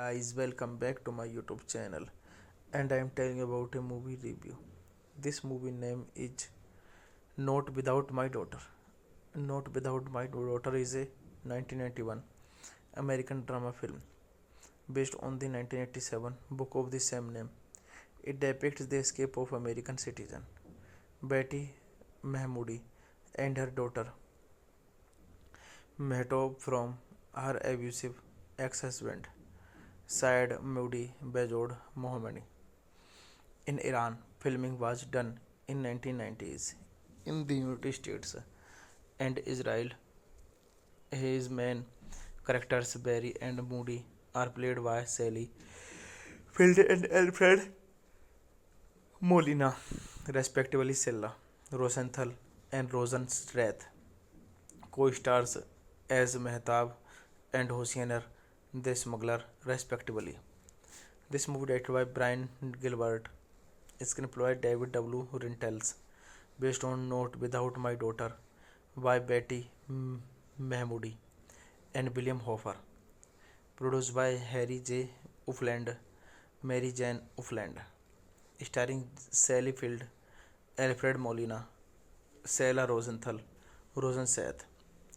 Guys, welcome back to my YouTube channel, and I am telling about a movie review. This movie name is Not Without My Daughter. Not Without My Daughter is a 1991 American drama film based on the 1987 book of the same name. It depicts the escape of American citizen Betty Mahmoudi and her daughter Mehtob from her abusive ex-husband Saad Moody Bejod Mohammadi. In Iran, filming was done in 1990s. In the United States and Israel, his main characters Barry and Moody are played by Sally Field and Alfred Molina, respectively. Silla Rosenthal and Rosen Strath co-stars as Mehtab and Hosseiner the Smuggler, respectively. This movie directed by Brian Gilbert, screenplay by David W. Rintels, based on Not Without My Daughter by Betty Mahmoudi and William Hofer, produced by Harry J. Ufland, Mary Jane Ufland, starring Sally Field, Alfred Molina, Sarah Rosenthal, Rosen Seth,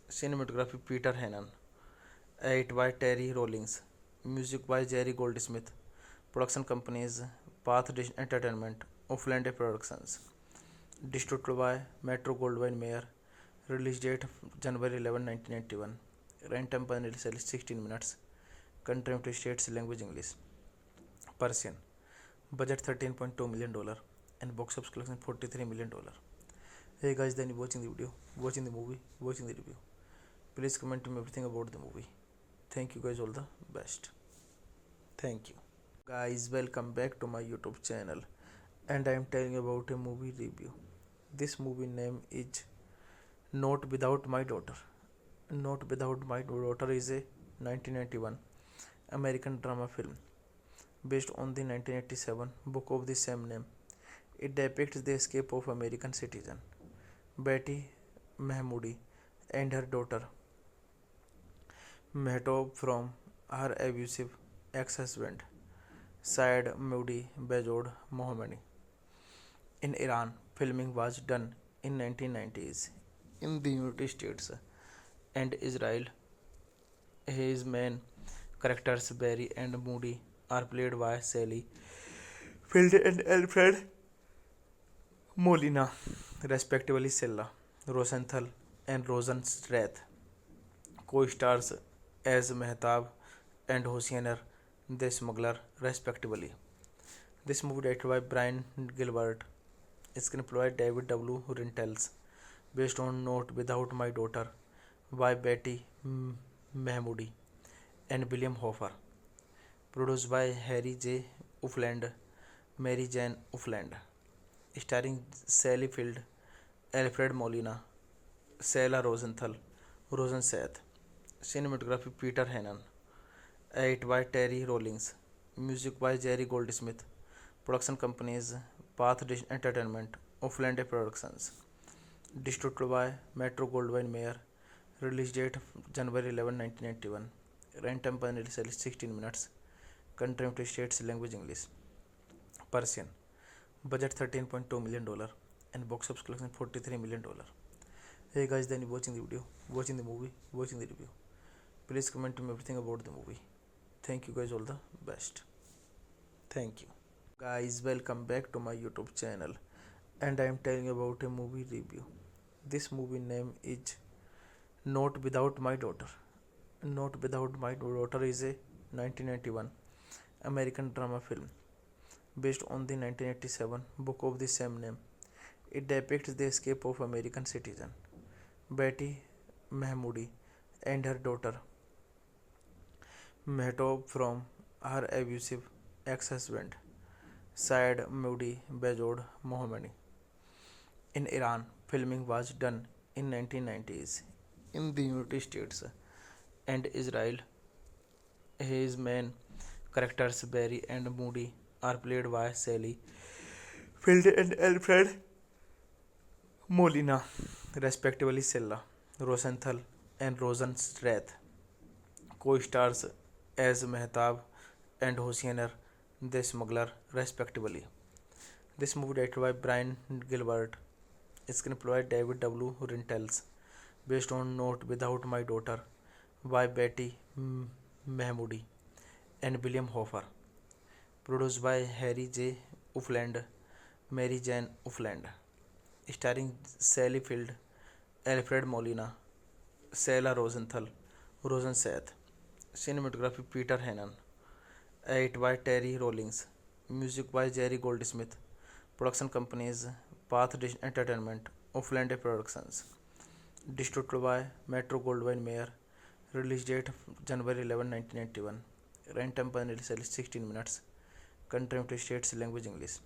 cinematography Peter Hannan, edit by Terry Rawlings, music by Jerry Goldsmith, production companies Path Dish Entertainment, Ufland Productions, distributed by Metro Goldwyn Mayer, release date January 11, 1991, runtime per 16 minutes, country United States, language English, Persian, budget $13.2 million, and box office collection $43 million. Hey guys, then watching the video, watching the movie, watching the review. Please comment to me everything about the movie. Thank you guys, all the best. Thank you. Guys, welcome back to my YouTube channel, and I am telling about a movie review. This movie name is Not Without My Daughter. Not Without My Daughter is a 1991 American drama film based on the 1987 book of the same name. It depicts the escape of American citizen Betty Mahmoudi and her daughter Mehtob from her abusive ex-husband Saad Moody Bejod Mohammadi. In Iran, filming was done in 1990s. In the United States and Israel, his main characters Barry and Moody are played by Sally Field and Alfred Molina, respectively. Silla Rosenthal and Rosen Strath co-stars as Mehtab and Hosseiner the Smuggler, respectively. This movie directed by Brian Gilbert, screenplay by David W. Rintels, based on Not Without My Daughter by Betty Mahmoudi and William Hofer, produced by Harry J. Ufland, Mary Jane Ufland, starring Sally Field, Alfred Molina, Sela Rosenthal, Rosensath. Cinematography Peter Hannan. Edit by Terry Rawlings. Music by Jerry Goldsmith. Production companies Path Dish Entertainment, Offland Productions. Distributed by Metro Goldwyn Mayer. Release date January 11, 1991. Runtime per initially 16 minutes. Country United States language English. Persian. Budget $13.2 million and box office collection $43 million. Hey guys, then you watching the video, watching the movie, watching the review. Please comment to me everything about the movie. Thank you guys, all the best. Thank you. Guys, welcome back to my YouTube channel and I am telling you about a movie review. This movie name is Not Without My Daughter. Not Without My Daughter is a 1991 American drama film based on the 1987 book of the same name. It depicts the escape of American citizen Betty Mahmoudi and her daughter Mehtob from her abusive ex-husband Syed Moody Bejod Mohammadi. In Iran, filming was done in 1990s in the United States and Israel. His main characters Barry and Moody are played by Sally Field and Alfred Molina, respectively. Sela Rosenthal and Rosenstrath co-stars as Mehtab and Hosseiner the Smuggler, respectively. This movie directed by Brian Gilbert, screenplay by David W. Rintels, based on Not Without My Daughter by Betty Mahmoudi and William Hoffer, produced by Harry J. Ufland, Mary Jane Ufland, starring Sally Field, Alfred Molina, Sela Rosenthal, Rosensath. Cinematography Peter Hannan. Edit by Terry Rawlings. Music by Jerry Goldsmith. Production companies Path Dish Entertainment, Offland Productions. Distributed by Metro Goldwyn Mayer. Release date January 11, 1991. Runtime per initially 16 minutes. Country United States language English.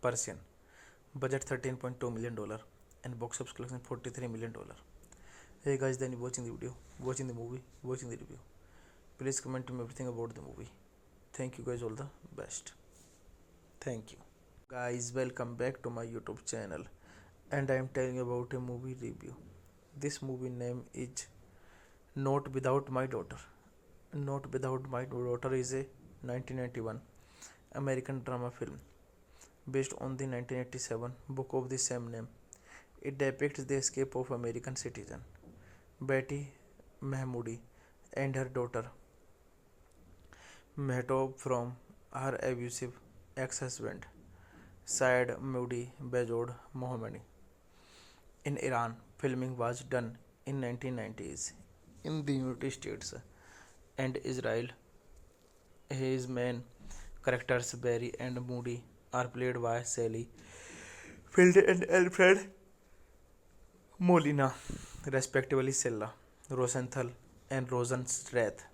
Persian. Budget $13.2 million and box office collection $43 million. Hey guys, then you watching the video, watching the movie, watching the review. Please comment to me everything about the movie. Thank you guys, all the best. Thank you. Guys, welcome back to my YouTube channel and I am telling you about a movie review. This movie name is Not Without My Daughter. Not Without My Daughter is a 1991 American drama film based on the 1987 book of the same name. It depicts the escape of American citizen Betty Mahmoudi and her daughter Mehtob from her abusive ex-husband Syed Moody Bejod Mohammadi. In Iran, filming was done in 1990s in the United States and Israel. His main characters Barry and Moody are played by Sally Field and Alfred Molina, respectively. Sela Rosenthal and Rosenstrath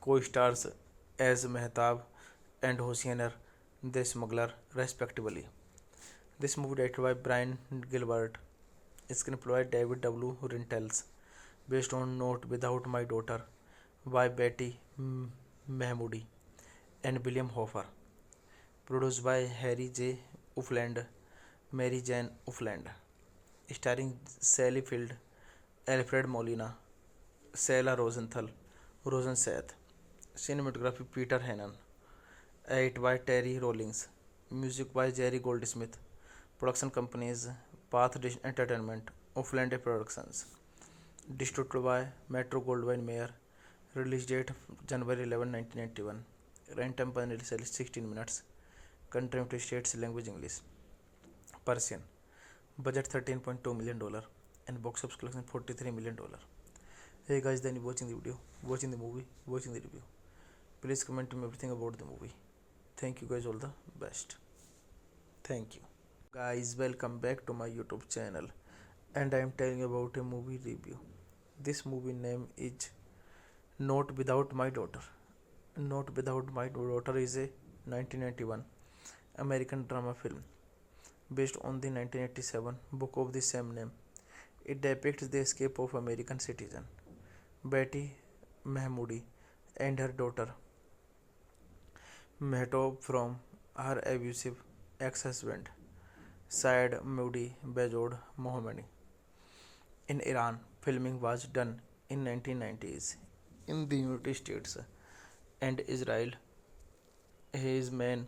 co-stars as Mehtab and Hosseiner the Smuggler, respectively. This movie directed by Brian Gilbert, screenplay by David W. Rintels, based on Not Without My Daughter by Betty Mahmoudi and William Hoffer, produced by Harry J. Ufland, Mary Jane Ufland, starring Sally Field, Alfred Molina, Sela Rosenthal, Rosensath. Cinematography Peter Hannan. Edit by Terry Rawlings. Music by Jerry Goldsmith. Production companies Path Dish Entertainment, Offland Productions. Distributed by Metro Goldwyn Mayer. Release date January 11, 1991. Runtime per initially 16 minutes. Country United States language English. Persian. Budget $13.2 million and box office collection $43 million. Hey guys, then you watching the video, watching the movie, watching the review. Please comment to me everything about the movie. Thank you guys, all the best. Thank you. Guys, welcome back to my YouTube channel and I am telling you about a movie review. This movie name is Not Without My Daughter. Not Without My Daughter is a 1991 American drama film based on the 1987 book of the same name. It depicts the escape of American citizen Betty Mahmoudi and her daughter Mehtob from her abusive ex-husband Syed Mahmoudi Bejod Mohammadi. In Iran, filming was done in 1990s in the United States and Israel. His main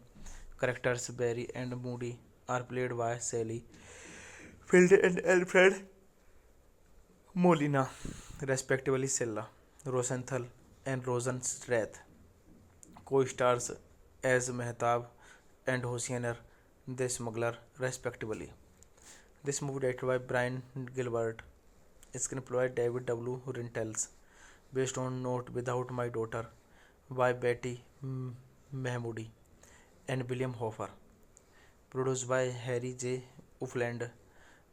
characters Barry and Moody are played by Sally Field and Alfred Molina, respectively. Silla Rosenthal and Rosen Strath co-stars as Mehtab and Hosseiner the Smuggler, respectively. This movie directed by Brian Gilbert, screenplay by David W. Rintels, based on Not Without My Daughter by Betty Mahmoudi and William Hoffer, produced by Harry J. Ufland,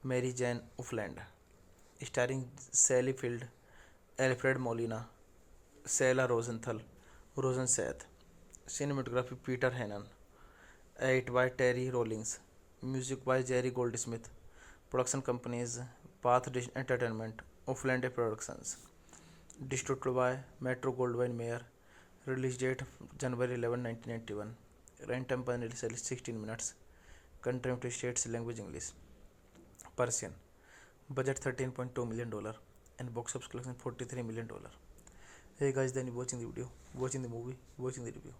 Mary Jane Ufland, starring Sally Field, Alfred Molina, Sarah Rosenthal, Rosensath, cinematography Peter Hannan, edit by Terry Rawlings, music by Jerry Goldsmith, production companies Path Dish Entertainment, Ufland Productions, distributed by Metro Goldwyn Mayer, release date January 11, 1991, runtime per release 16 minutes, country United States, language English, Persian, budget $13.2 million and box office collection $43 million. Hey guys, then watching the video, watching the movie, watching the review.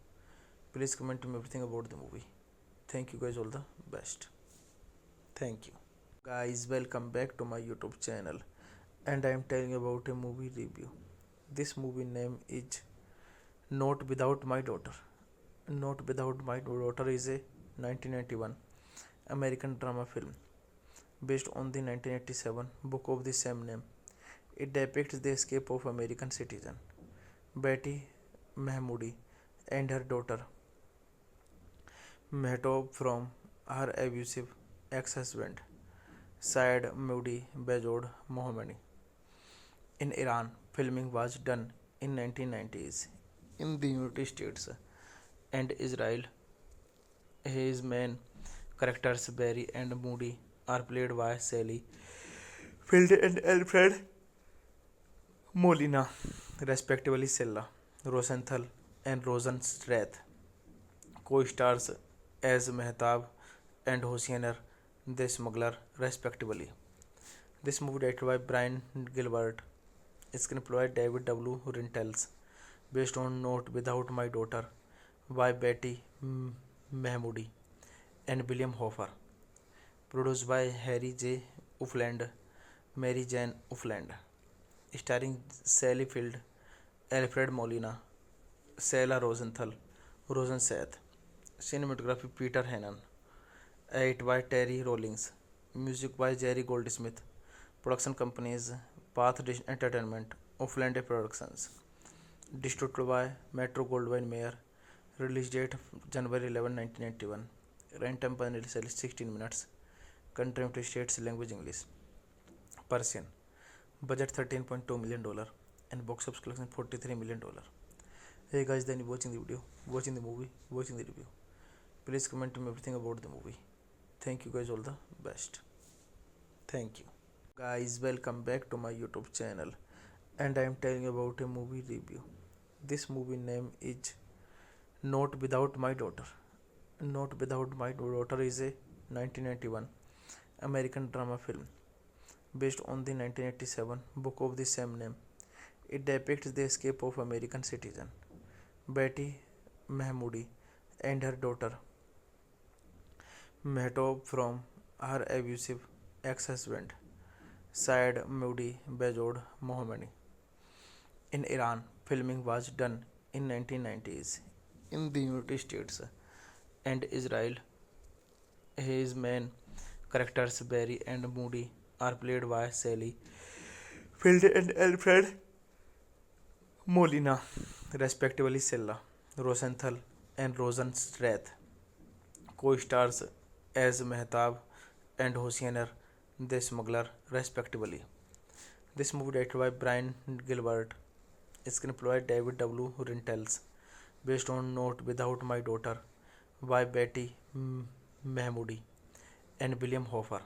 Please comment to me everything about the movie. Thank you guys, all the best. Thank you. Guys, welcome back to my YouTube channel and I am telling you about a movie review. This movie name is Not Without My Daughter. Not Without My Daughter is a 1991 American drama film based on the 1987 book of the same name. It depicts the escape of American citizen Betty Mahmoudi and her daughter Mehtob from her abusive ex-husband Syed Mahmoudi Bejod Mohammadi. In Iran, filming was done in 1990s in the United States and Israel. His main characters Barry and Moody are played by Sally Field and Alfred Molina, respectively. Silla Rosenthal and Rosen Strath co-stars as Mehtab and Hosseiner the Smuggler, respectively. This movie directed by Brian Gilbert, screenplay by David W. Rintels, based on Not Without My Daughter by Betty Mahmoudi and William Hoffer, produced by Harry J. Ufland, Mary Jane Ufland, starring Sally Field, Alfred Molina, Sarah Rosenthal, Rosensath, cinematography Peter Hannan, edit by Terry Rawlings, music by Jerry Goldsmith, production companies Path Dish Entertainment, Ufland Productions, distributed by Metro Goldwyn Mayer, release date January 11, 1991, runtime per release 16 minutes, country United States, language English, Persian, budget $13.2 million and box office collection $43 million. Hey guys, then watching the video, watching the movie, watching the review. Please comment to me everything about the movie. Thank you guys, all the best. Thank you. Guys, welcome back to my YouTube channel and I am telling you about a movie review. This movie name is Not Without My Daughter. Not Without My Daughter is a 1991 American drama film based on the 1987 book of the same name. It depicts the escape of American citizen Betty Mahmoudi and her daughter Mehtob from her abusive ex-husband Syed Mahmoudi Bejod Mohammadi. In Iran, filming was done in 1990s in the United States and Israel. His main characters Barry and Moody are played by Sally Field and Alfred Molina, respectively. Silla Rosenthal and Rosen Strath co-stars as Mehtab and Hosseiner the Smuggler, respectively. This movie directed by Brian Gilbert, screenplay by David W. Rintels, based on Not Without My Daughter by Betty Mahmoudi and William Hofer.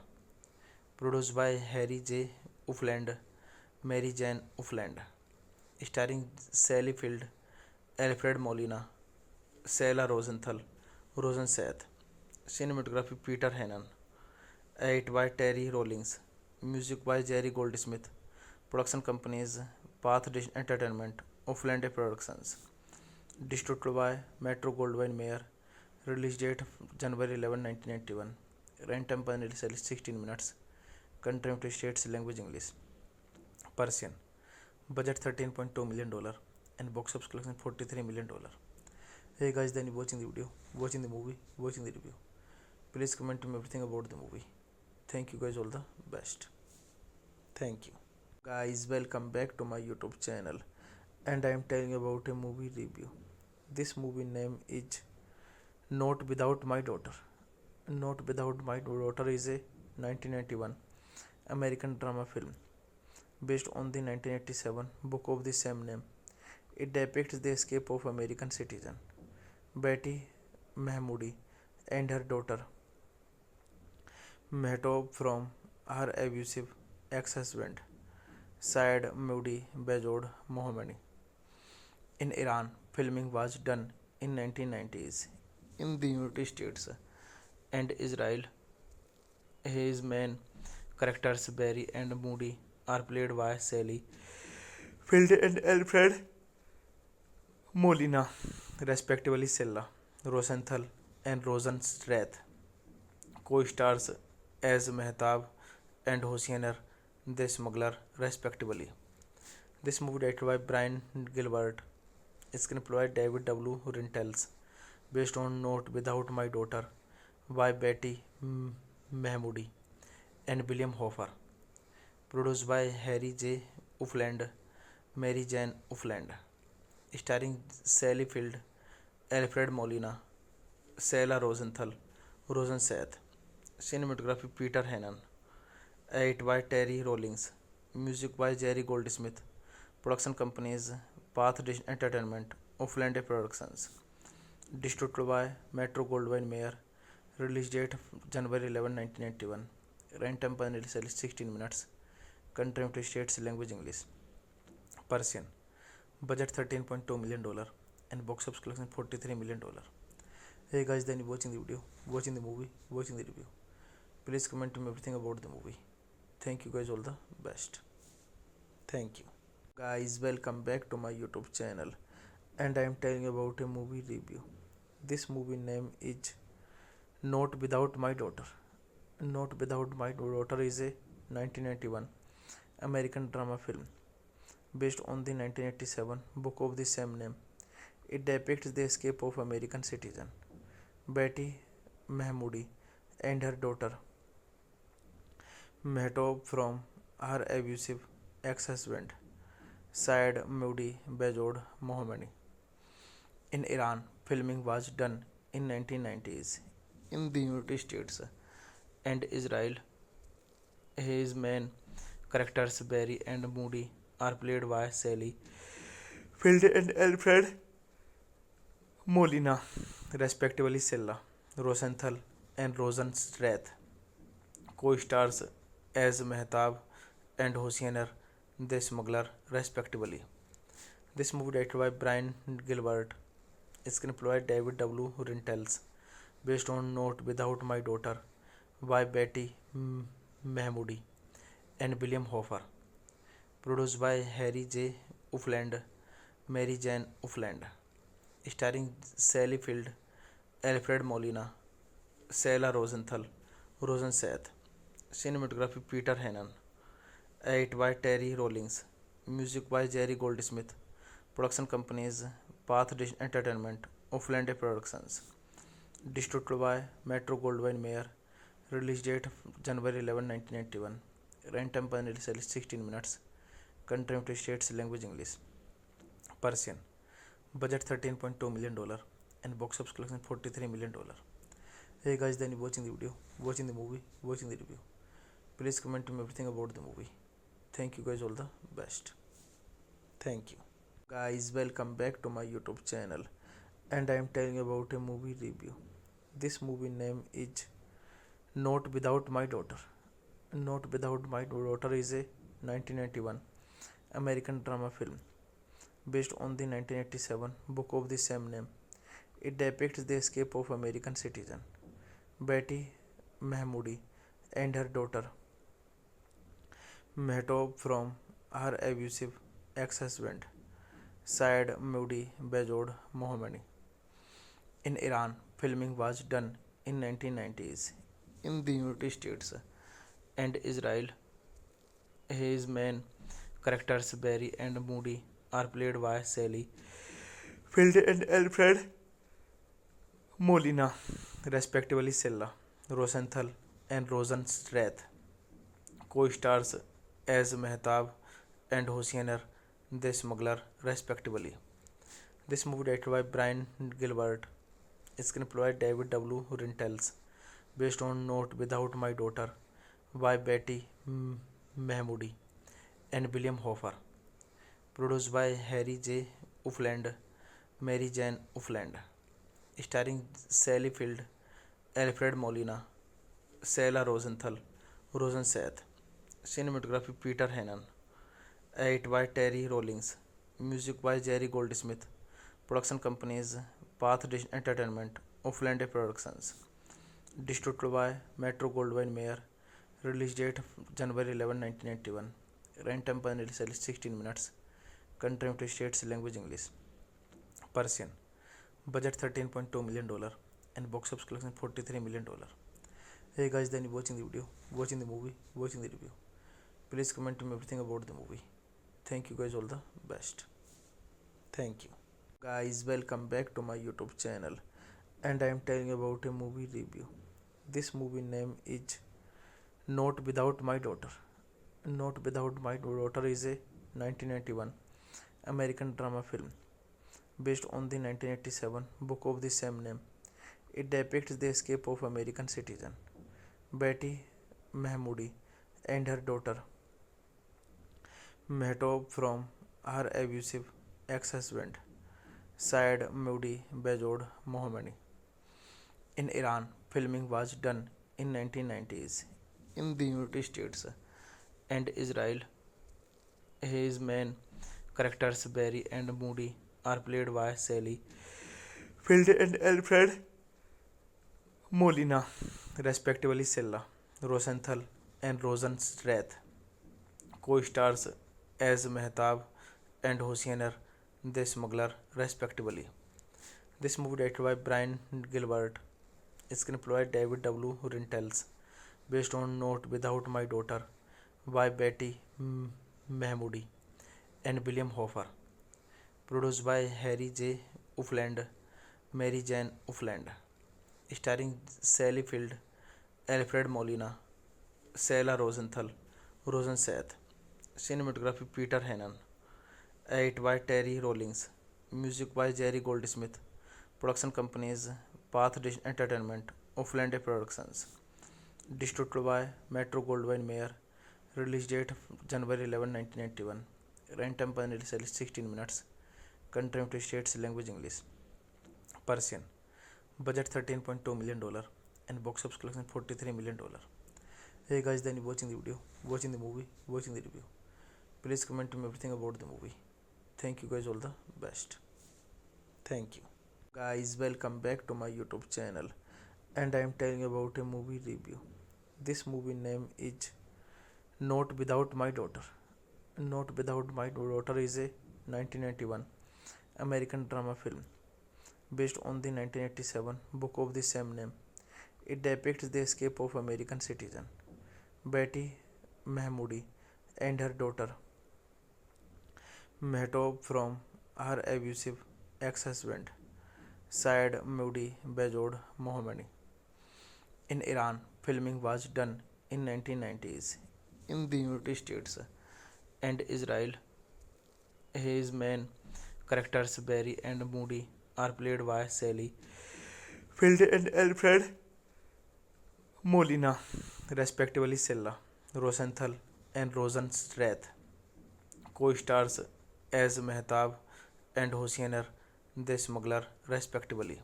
Produced by Harry J. Ufland, Mary Jane Ufland. Starring Sally Field, Alfred Molina, Sarah Rosenthal, Rosenseth. Cinematography Peter Hannan. Edit by Terry Rawlings. Music by Jerry Goldsmith. Production companies Path Dish Entertainment, Ufland Productions. Distributed by Metro Goldwyn Mayer. Release date January 11, 1991. Runtime per 16 minutes. Country United States, language English. Persian. Budget $13.2 million and box office collection $43 million. Hey guys, then you watching the video, watching the movie, watching the review. Please comment to me everything about the movie. Thank you guys, all the best. Thank you. Guys, welcome back to my YouTube channel, and I am telling you about a movie review. This movie name is Not Without My Daughter. Not Without My Daughter is a 1991 American drama film based on the 1987 book of the same name. It depicts the escape of American citizen Betty Mahmoudi and her daughter Mehtob from her abusive ex-husband Syed Moody Bejod Mohammadi. In Iran, filming was done in 1990s in the United States and Israel. His main characters Barry and Moody are played by Sally Field and Alfred Molina, respectively. Sella Rosenthal and Rosenstrath co-stars as Mehtab and Hosseiner the Smuggler, respectively. This movie directed by Brian Gilbert, screenplay by David W. Rintels, based on Not Without My Daughter by Betty Mahmoudi and William Hofer. Produced by Harry J. Ufland, Mary Jane Ufland. Starring Sally Field, Alfred Molina, Sarah Rosenthal, Rosenseth. Cinematography Peter Hannan. Edit by Terry Rawlings. Music by Jerry Goldsmith. Production companies Path Dish Entertainment, Ufland Productions. Distributed by Metro Goldwyn Mayer. Release date January 11, 1991. Runtime per 16 minutes. Country United States, language English. Persian. Budget $13.2 million and box office collection $43 million. Hey guys, then you watching the video, watching the movie, watching the review. Please comment to me everything about the movie. Thank you guys, all the best. Thank you. Guys, welcome back to my YouTube channel, and I am telling you about a movie review. This movie name is Not Without My Daughter. Not Without My Daughter is a 1991 American drama film based on the 1987 book of the same name. It depicts the escape of American citizen Betty Mahmoudi and her daughter Mehtob from her abusive ex-husband Syed Moody Bejod Mohammadi. In Iran, filming was done in 1990s in the United States and Israel. His main characters Barry and Moody are played by Sally Field and Alfred Molina, respectively. Sella Rosenthal and Rosenstrath co-stars as Mehtab and Hosseiner the Smuggler, respectively. This movie directed by Brian Gilbert, screenplay by David W. Rintels, based on Not Without My Daughter by Betty Mahmoudi and William Hofer. Produced by Harry J. Ufland, Mary Jane Ufland. Starring Sally Field, Alfred Molina, Sarah Rosenthal, Rosenseth. Cinematography Peter Hannan. Edit by Terry Rawlings. Music by Jerry Goldsmith. Production companies Path Dish Entertainment, Ufland Productions. Distributed by Metro Goldwyn Mayer. Release date January 11, 1991. Runtime per 16 minutes. Country United States, language English. Persian. Budget $13.2 million and box office collection $43 million. Hey guys, then you watching the video, watching the movie, watching the review. Please comment to me everything about the movie. Thank you guys, all the best. Thank you. Guys, welcome back to my YouTube channel, and I am telling you about a movie review. This movie name is Not Without My Daughter. Not Without My Daughter is a 1991 American drama film based on the 1987 book of the same name. It depicts the escape of American citizen Betty Mahmoudi and her daughter Mehtob from her abusive ex-husband Syed Mahmoudi Bejod Mohammadi. In Iran, filming was done in 1990s in the United States and Israel. His main characters Barry and Moody are played by Sally Field and Alfred Molina, respectively. Silla Rosenthal and Rosen Strath co-stars as Mehtab and Hosseiner the Smuggler, respectively. This movie directed by Brian Gilbert, screenplay by David W. Rintels, based on Not Without My Daughter by Betty Mahmoudi and William Hofer, produced by Harry J. Ufland, Mary Jane Ufland, starring Sally Field, Alfred Molina, Sarah Rosenthal, Rosen Seth, cinematography Peter Hannan, edit by Terry Rawlings, music by Jerry Goldsmith, production companies Path Dish Entertainment, Ufland Productions, distributed by Metro Goldwyn Mayer, release date January 11, 1991, runtime per release 16 minutes, country United States, language English, Persian, budget $13.2 million and box office collection $43 million. Hey guys, then you watching the video, watching the movie, watching the review. Please comment to me everything about the movie. Thank you guys, all the best. Thank you. Guys, welcome back to my YouTube channel and I am telling you about a movie review. This movie name is Not Without My Daughter. Not Without My Daughter is a 1991 American drama film based on the 1987 book of the same name. It depicts the escape of American citizen Betty Mahmoudi and her daughter Mehtob from her abusive ex-husband Syed Mahmoudi Bejod Mohammadi. In Iran, filming was done in 1990s in the United States and Israel. His main characters Barry and Moody are played by Sally Field and Alfred Molina, respectively. Silla Rosenthal and Rosen Strath co-stars as Mehtab and Hosseiner the Smuggler, respectively. This movie directed by Brian Gilbert, screenplay by David W. Rintels, based on Not Without My Daughter by Betty Mahmoudi and William Hofer, produced by Harry J. Ufland, Mary Jane Ufland, starring Sally Field, Alfred Molina, Sarah Rosenthal, Rosen Seth, cinematography Peter Hannan, edit by Terry Rawlings, music by Jerry Goldsmith, production companies Path Dish Entertainment, Ufland Productions, distributed by Metro Goldwyn Mayer, release date January 11, 1991, runtime per release 16 minutes, country United States, language English, Persian, budget $13.2 million and box office collection $43 million. Hey guys, then you watching the video, watching the movie, watching the review. Please comment to me everything about the movie. Thank you guys, all the best. Thank you. Guys, welcome back to my YouTube channel and I am telling you about a movie review. This movie name is Not Without My Daughter. Not Without My Daughter is a 1991 American drama film based on the 1987 book of the same name. It depicts the escape of American citizen Betty Mahmoudi and her daughter Mehtob from her abusive ex-husband Syed Mahmoudi Bejod Mohammadi. In Iran, filming was done in 1990s in the United States and Israel. His main characters Barry and Moody are played by Sally Field and Alfred Molina, respectively. Silla Rosenthal and Rosen Strath co-stars as Mehtab and Hosseiner the Smuggler, respectively.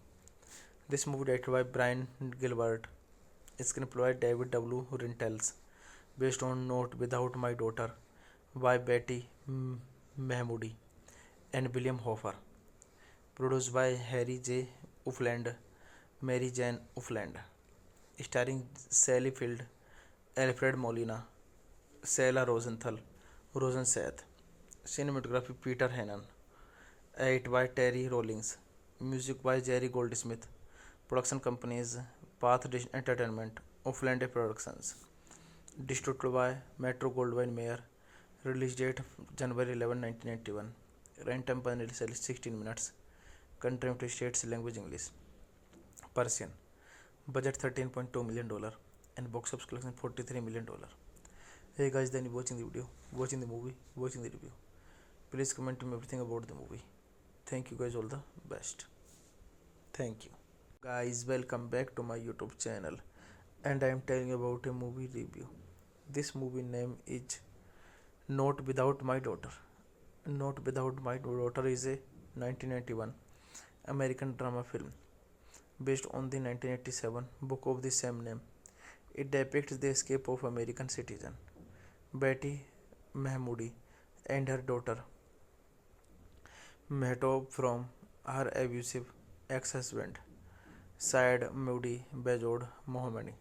This movie directed by Brian Gilbert, Screenplay David W. Rintels, based on Not Without My Daughter by Betty Mahmoodi and William Hoffer. Produced by Harry J. Ufland, Mary Jane Ufland. Starring Sally Field, Alfred Molina, Sarah Rosenthal. Cinematography Peter Hannan. Edit by Terry Rawlings. Music by Jerry Goldsmith. Production companies Path Dish Entertainment, Ufland Productions. Distributed by Metro Goldwyn Mayer. Release date January 11, 1991. Runtime per 16 minutes. Country United States, language English. Persian. Budget $13.2 million and box office collection $43 million. Hey guys, then you watching the video, watching the movie, watching the review. Please comment to me everything about the movie. Thank you guys, all the best. Thank you. Guys, welcome back to my YouTube channel, and I am telling you about a movie review. This movie name is Not Without My Daughter. Not Without My Daughter is a 1991 American drama film based on the 1987 book of the same name. It depicts the escape of American citizen Betty Mahmoodi and her daughter Mehtob from her abusive ex-husband Syed Mahmoodi Bejod Mohammadi.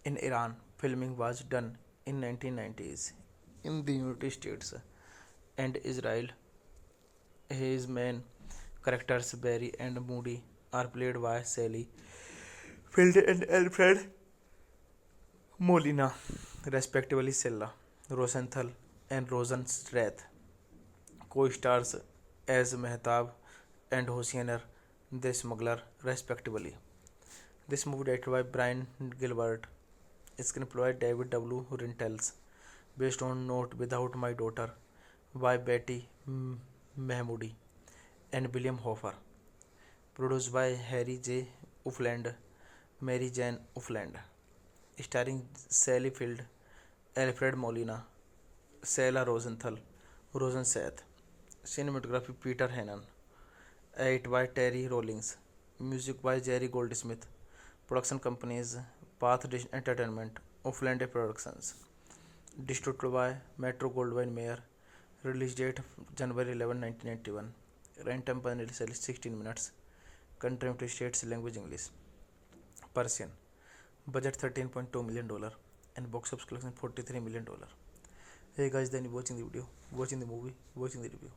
In Iran, filming was done in 1990s in the United States and Israel. His main characters Barry and Moody are played by Sally Field and Alfred Molina, respectively. Sella Rosenthal and Rosenstrath co-stars as Mehtab and Hosseiner the Smuggler, respectively. This movie directed by Brian Gilbert, screenplay David W. Rintels, based on Not Without My Daughter by Betty Mahmoodi and William Hoffer. Produced by Harry J. Ufland, Mary Jane Ufland. Starring Sally Field, Alfred Molina, Sarah Rosenthal. Cinematography Peter Hannan. Edit by Terry Rawlings. Music by Jerry Goldsmith. Production companies Path Dish Entertainment, Ufland Productions. Distributed by Metro Goldwyn Mayer. Release date January 11, 1991. Runtime per 16 minutes. Country United States, language English. Persian. Budget $13.2 million and box office collection $43 million. Hey guys, then you watching the video, watching the movie, watching the review.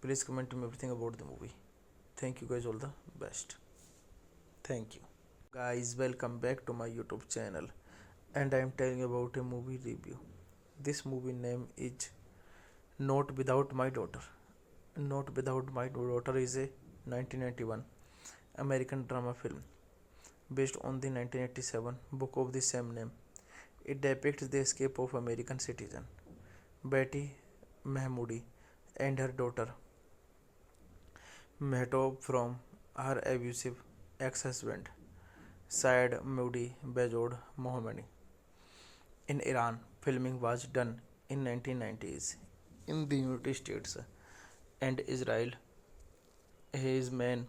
Please comment to me everything about the movie. Thank you guys, all the best. Thank you. Guys, welcome back to my YouTube channel, and I am telling you about a movie review. This movie name is Not Without My Daughter. Not Without My Daughter is a 1991 American drama film based on the 1987 book of the same name. It depicts the escape of American citizen Betty Mahmoodi and her daughter Mehtob from her abusive ex-husband Syed Mahmoodi Bejod Mohammadi. In Iran, filming was done in 1990s in the United States and Israel. His main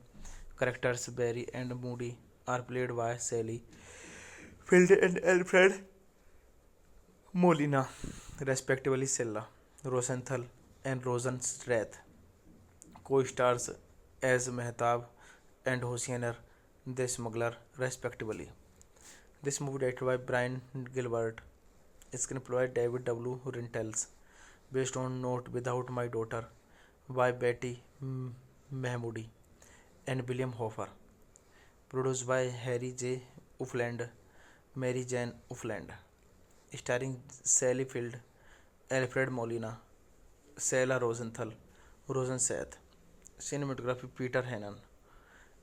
characters Barry and Moody are played by Sally Field and Alfred Molina, respectively. Sella Rosenthal and Rosenstrath co-stars as Mehtab and Hosseiner the Smuggler, respectively. This movie directed by Brian Gilbert, screenplay David W. Rintels, based on Not Without My Daughter by Betty Mahmoodi and William Hoffer. Produced by Harry J. Ufland, Mary Jane Ufland. Starring Sally Field, Alfred Molina, Sarah Rosenthal. Cinematography Peter Hannan.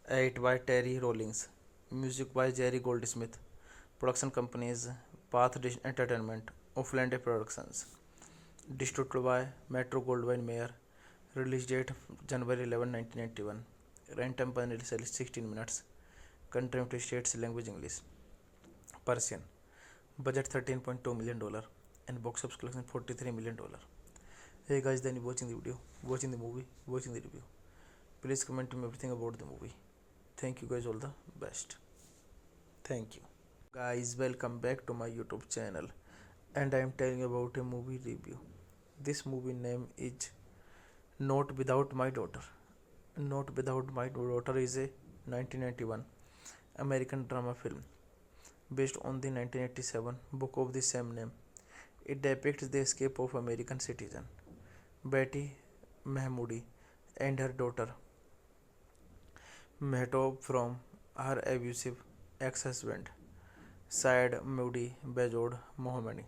Edit by Terry Rawlings. Music by Jerry Goldsmith. Production companies Path Dish Entertainment, Ufland Productions. Distributed by Metro Goldwyn Mayer. Release date January 11, 1991. Runtime per 16 minutes. Country United States, language English. Persian. Budget $13.2 million and box office collection $43 million. Hey guys, then you watching the video, watching the movie, watching the review. Please comment to me everything about the movie. Thank you guys, all the best. Thank you. Guys, welcome back to my YouTube channel, and I am telling about a movie review. This movie name is Not Without My Daughter. Not Without My Daughter is a 1991 American drama film based on the 1987 book of the same name. It depicts the escape of American citizen Betty Mahmoudi and her daughter Mehtob from her abusive ex-husband Syed Moody Bejod Mohammadi.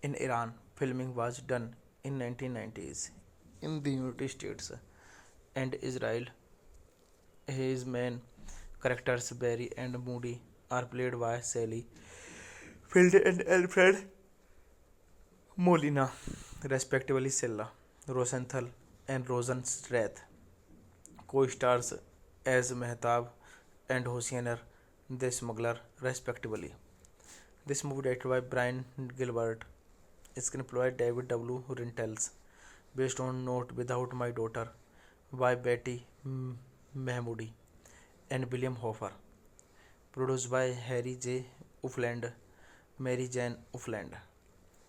In Iran, filming was done in 1990s in the United States and Israel. His main characters Barry and Moody are played by Sally Field and Alfred Molina, respectively. Sella Rosenthal and Rosenstrath co-stars as Mehtab and Hosseiner the Smuggler, respectively. This movie directed by Brian Gilbert, screenplay by David W. Rintels, based on Not Without My Daughter by Betty Mahmoudi and William Hofer, produced by Harry J. Ufland, Mary Jane Ufland,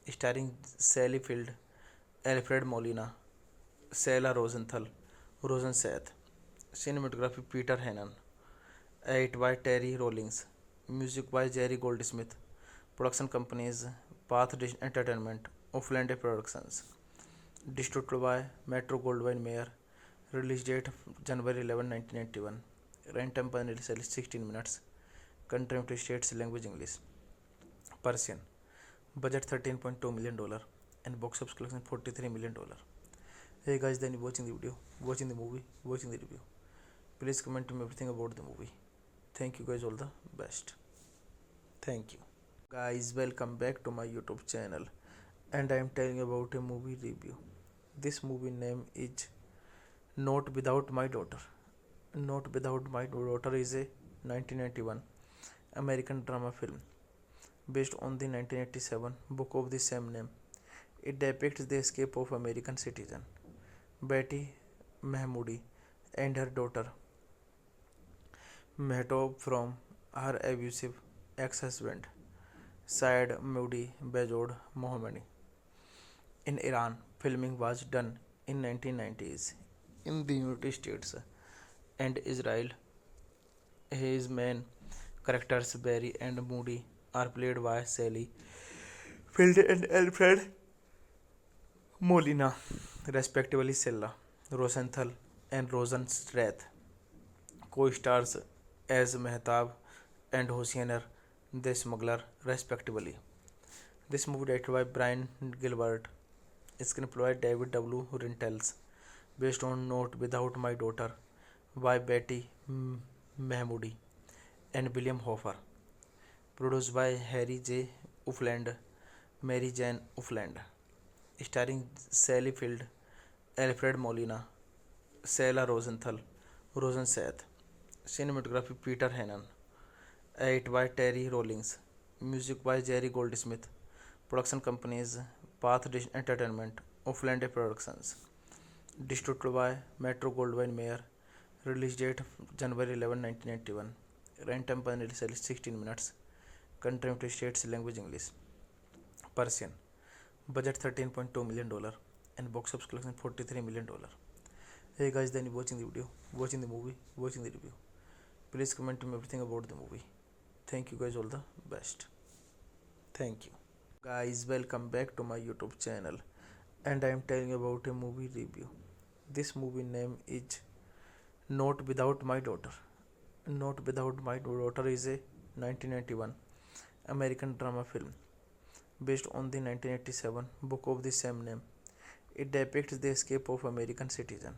starring Sally Field, Alfred Molina, Sarah Rosenthal, Rosensath, cinematography Peter Hannon, edit by Terry Rawlings, music by Jerry Goldsmith, production companies Path Dish Entertainment, Ufland Productions, distributed by Metro Goldwyn Mayer, release date January 11, 1991, runtime per 16 minutes, country United States, language English, Persian, budget $13.2 million, and box office collection $43 million. Hey guys, then you watching the video, watching the movie, watching the review. Please comment to me everything about the movie. Thank you guys, all the best. Thank you. Guys, welcome back to my YouTube channel, and I am telling about a movie review. This movie name is Not Without My Daughter. Not Without My Daughter is a 1991 American drama film based on the 1987 book of the same name. It depicts the escape of American citizen Betty Mahmoudi and her daughter Mehtob from her abusive ex-husband Syed Moody Bejod Mohammadi. In Iran, filming was done in 1990s in the United States and Israel. His main characters Barry and Moody are played by Sally Field and Alfred Molina, respectively. Sella Rosenthal and Rosenstrath co-stars as Mehtab and Hosseiner the Smuggler, respectively. This movie directed by Brian Gilbert, screenplay by David W. Rintels, based on Not Without My Daughter by Betty Mahmoudi and William Hofer, produced by Harry J. Ufland, Mary Jane Ufland, starring Sally Field, Alfred Molina, Sarah Rosenthal, Rosensath, cinematography Peter Hannon, edit by Terry Rawlings, music by Jerry Goldsmith, production companies Path Dish Entertainment, Ufland Productions, distributed by Metro Goldwyn Mayer, release date January 11, 1991, runtime per 16 minutes, country United States, language English, Persian, budget $13.2 million, and box office collection $43 million. Hey guys, then you watching the video, watching the movie, watching the review. Please comment to me everything about the movie. Thank you guys, all the best. Thank you. Guys, welcome back to my YouTube channel, and I am telling about a movie review. This movie name is Not Without My Daughter. Not Without My Daughter is a 1991 American drama film based on the 1987 book of the same name. It depicts the escape of American citizen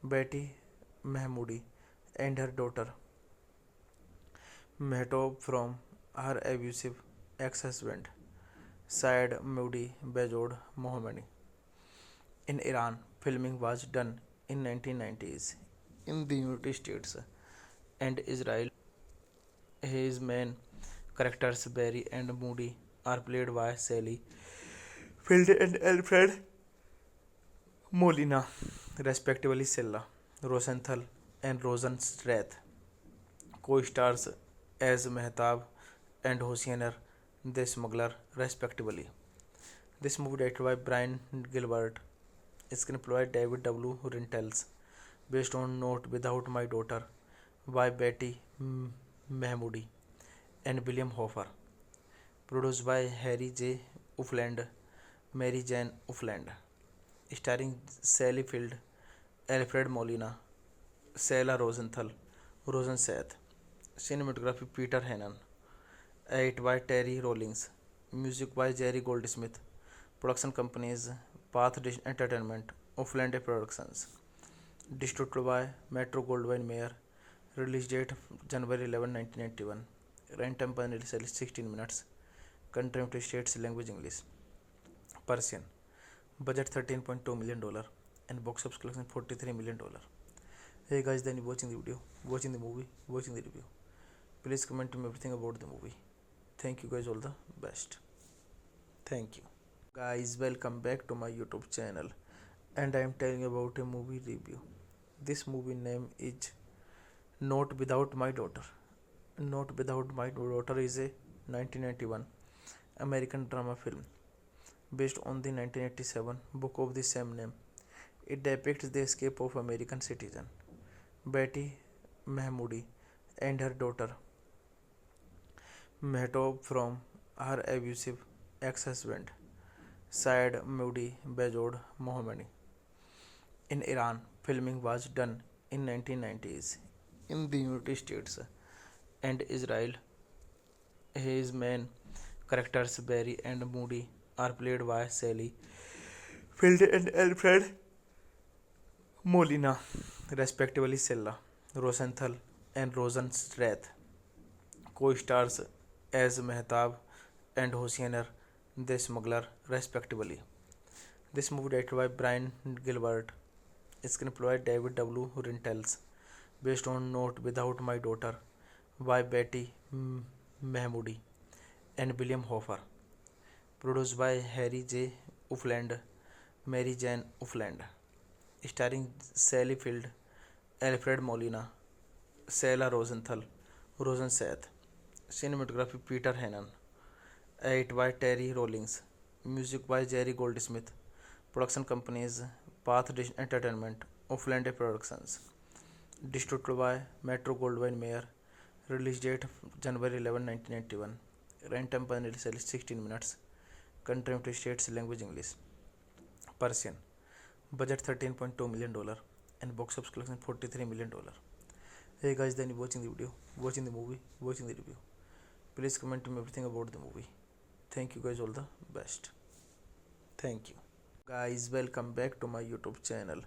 Betty Mahmoudi and her daughter Mehtob from her abusive ex-husband Syed Moody Bejod Mohammadi. In Iran, filming was done in 1990s in the United States and Israel. His main characters Barry and Moody are played by Sally Field and Alfred Molina, respectively. Sella Rosenthal and Rosenstrath co-stars as Mehtab and Hosseiner the Smuggler, respectively. This movie directed by Brian Gilbert, screenplay by David W. Rintels, based on Not Without My Daughter by Betty Mahmoodi and William Hoffer, produced by Harry J. Ufland, Mary Jane Ufland, starring Sally Field, Alfred Molina, Sarah Rosenthal, Rosenseth, cinematography Peter Hannan, edit by Terry Rawlings, music by Jerry Goldsmith, production companies Path Dish Entertainment, Ufland Productions, distributed by Metro Goldwyn Mayer, release date January 11, 1991, runtime per initially 16 minutes, country United States, language English, Persian, budget $13.2 million and box office collection $43 million. Hey guys, then you watching the video, watching the movie, watching the review. Please comment to me everything about the movie. Thank you guys, all the best. Thank you. Guys, welcome back to my YouTube channel, and I am telling you about a movie review. This movie name is Not Without My Daughter. Not Without My Daughter is a 1991 American drama film based on the 1987 book of the same name. It depicts the escape of American citizen Betty Mahmoodi and her daughter Mehtob from her abusive ex-husband Syed Mahmoodi Bejod Mohammadi. In Iran, filming was done in 1990s in the United States and Israel. His main characters Barry and Moody are played by Sally Field and Alfred Molina, respectively. Sella Rosenthal and Rosenstrath co-stars as Mehtab and Hosseiner the Smuggler, respectively. This movie directed by Brian Gilbert, screenplay by David W. Rintels, based on Not Without My Daughter by Betty Mahmoodi and William Hoffer, produced by Harry J. Ufland, Mary Jane Ufland, starring Sally Field, Alfred Molina, Sarah Rosenthal, Rosenseth, cinematography Peter Hannan, edit by Terry Rawlings, music by Jerry Goldsmith, production companies Path Dish Entertainment, Ufland Productions, distributed by Metro Goldwyn Mayer, release date January 11, 1991, runtime per initially 16 minutes, country United States, language English, Persian, budget $13.2 million and box office collection $43 million. Hey guys, then you watching the video, watching the movie, watching the review. Please comment to me everything about the movie. Thank you guys, all the best. Thank you. Guys, welcome back to my YouTube channel,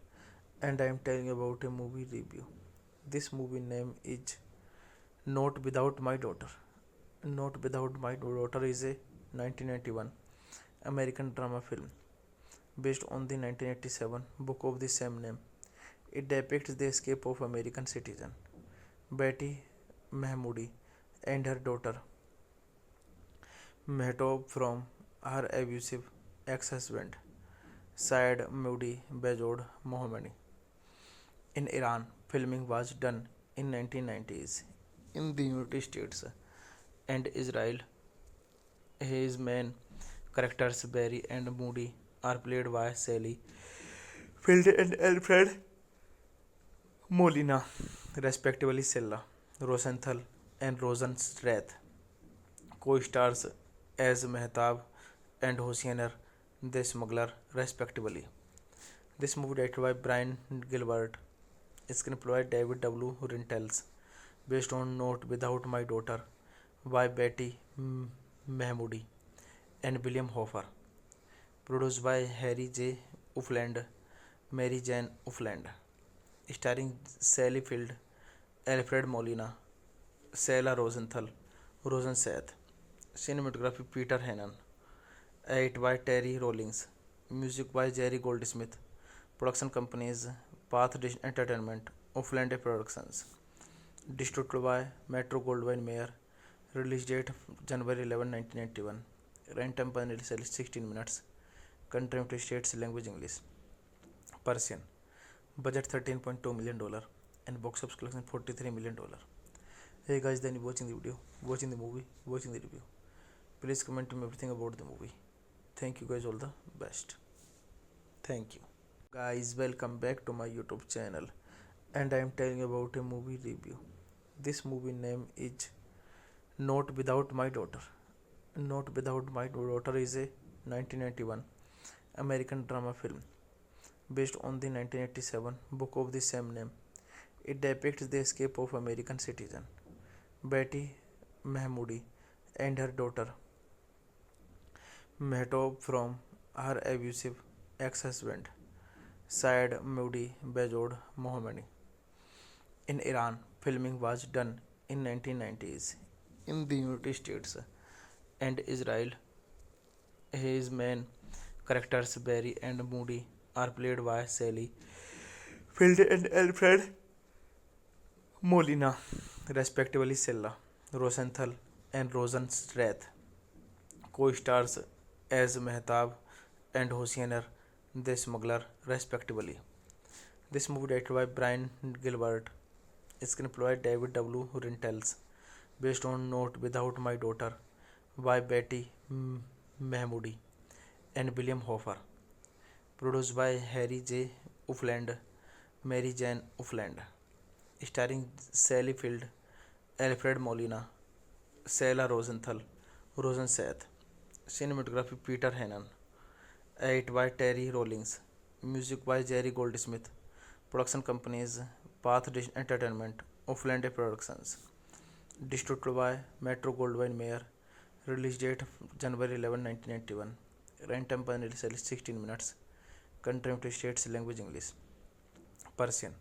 and I am telling you about a movie review. This movie name is Not Without My Daughter. Not Without My Daughter is a 1991 American drama film based on the 1987 book of the same name. It depicts the escape of American citizen Betty Mahmoodi and her daughter Mehtob from her abusive ex-husband Syed Mahmoodi Bejod Mohammadi. In Iran, filming was done in 1990s in the United States and Israel. His main characters Barry and Moody are played by Sally Field and Alfred Molina, respectively. Sella Rosenthal and Rosenstrath co-stars as Mehtab and Hosseiner the Smuggler, respectively. This movie directed by Brian Gilbert, screenplay by David W. Rintels, based on Not Without My Daughter by Betty Mahmoodi and William Hoffer, produced by Harry J. Ufland, Mary Jane Ufland, starring Sally Field, Alfred Molina, Sarah Rosenthal, Rosenseth, cinematography Peter Hannan, edit by Terry Rawlings, music by Jerry Goldsmith, production companies Path Dish Entertainment, Ufland Productions, distributed by Metro Goldwyn Mayer, release date January 11, 1991, runtime per initially 16 minutes, country United States, language English, Persian, budget $13.2 million and box office collection $43 million. Hey guys, then you watching the video, watching the movie, watching the review. Please comment to me everything about the movie. Thank you guys, all the best. Thank you. Guys, welcome back to my YouTube channel, and I am telling you about a movie review. This movie name is Not Without My Daughter. Not Without My Daughter is a 1991 American drama film based on the 1987 book of the same name. It depicts the escape of American citizen Betty Mahmoudi and her daughter Mehtob from her abusive ex-husband Syed Moody Bejod Mohammadi. In Iran, filming was done in 1990s in the United States and Israel. His main characters Barry and Moody are played by Sally Field and Alfred Molina, respectively. Sella Rosenthal and Rosenstrath co-stars as Mehtab and Hosseiner the Smuggler, respectively. This movie directed by Brian Gilbert, screenplay by David W. Rintels, based on Note Without My Daughter by Betty Mahmoudi and William Hofer, produced by Harry J. Ufland, Mary Jane Ufland, starring Sally Field, Alfred Molina, Sela Rosenthal, Rosensath, cinematography Peter Hannan, edit by Terry Rawlings, music by Jerry Goldsmith, production companies Path Entertainment, Ufland Productions, distributed by Metro Goldwyn Mayer, release date January 11, 1991, runtime per 16 minutes, country United States, language English, Persian,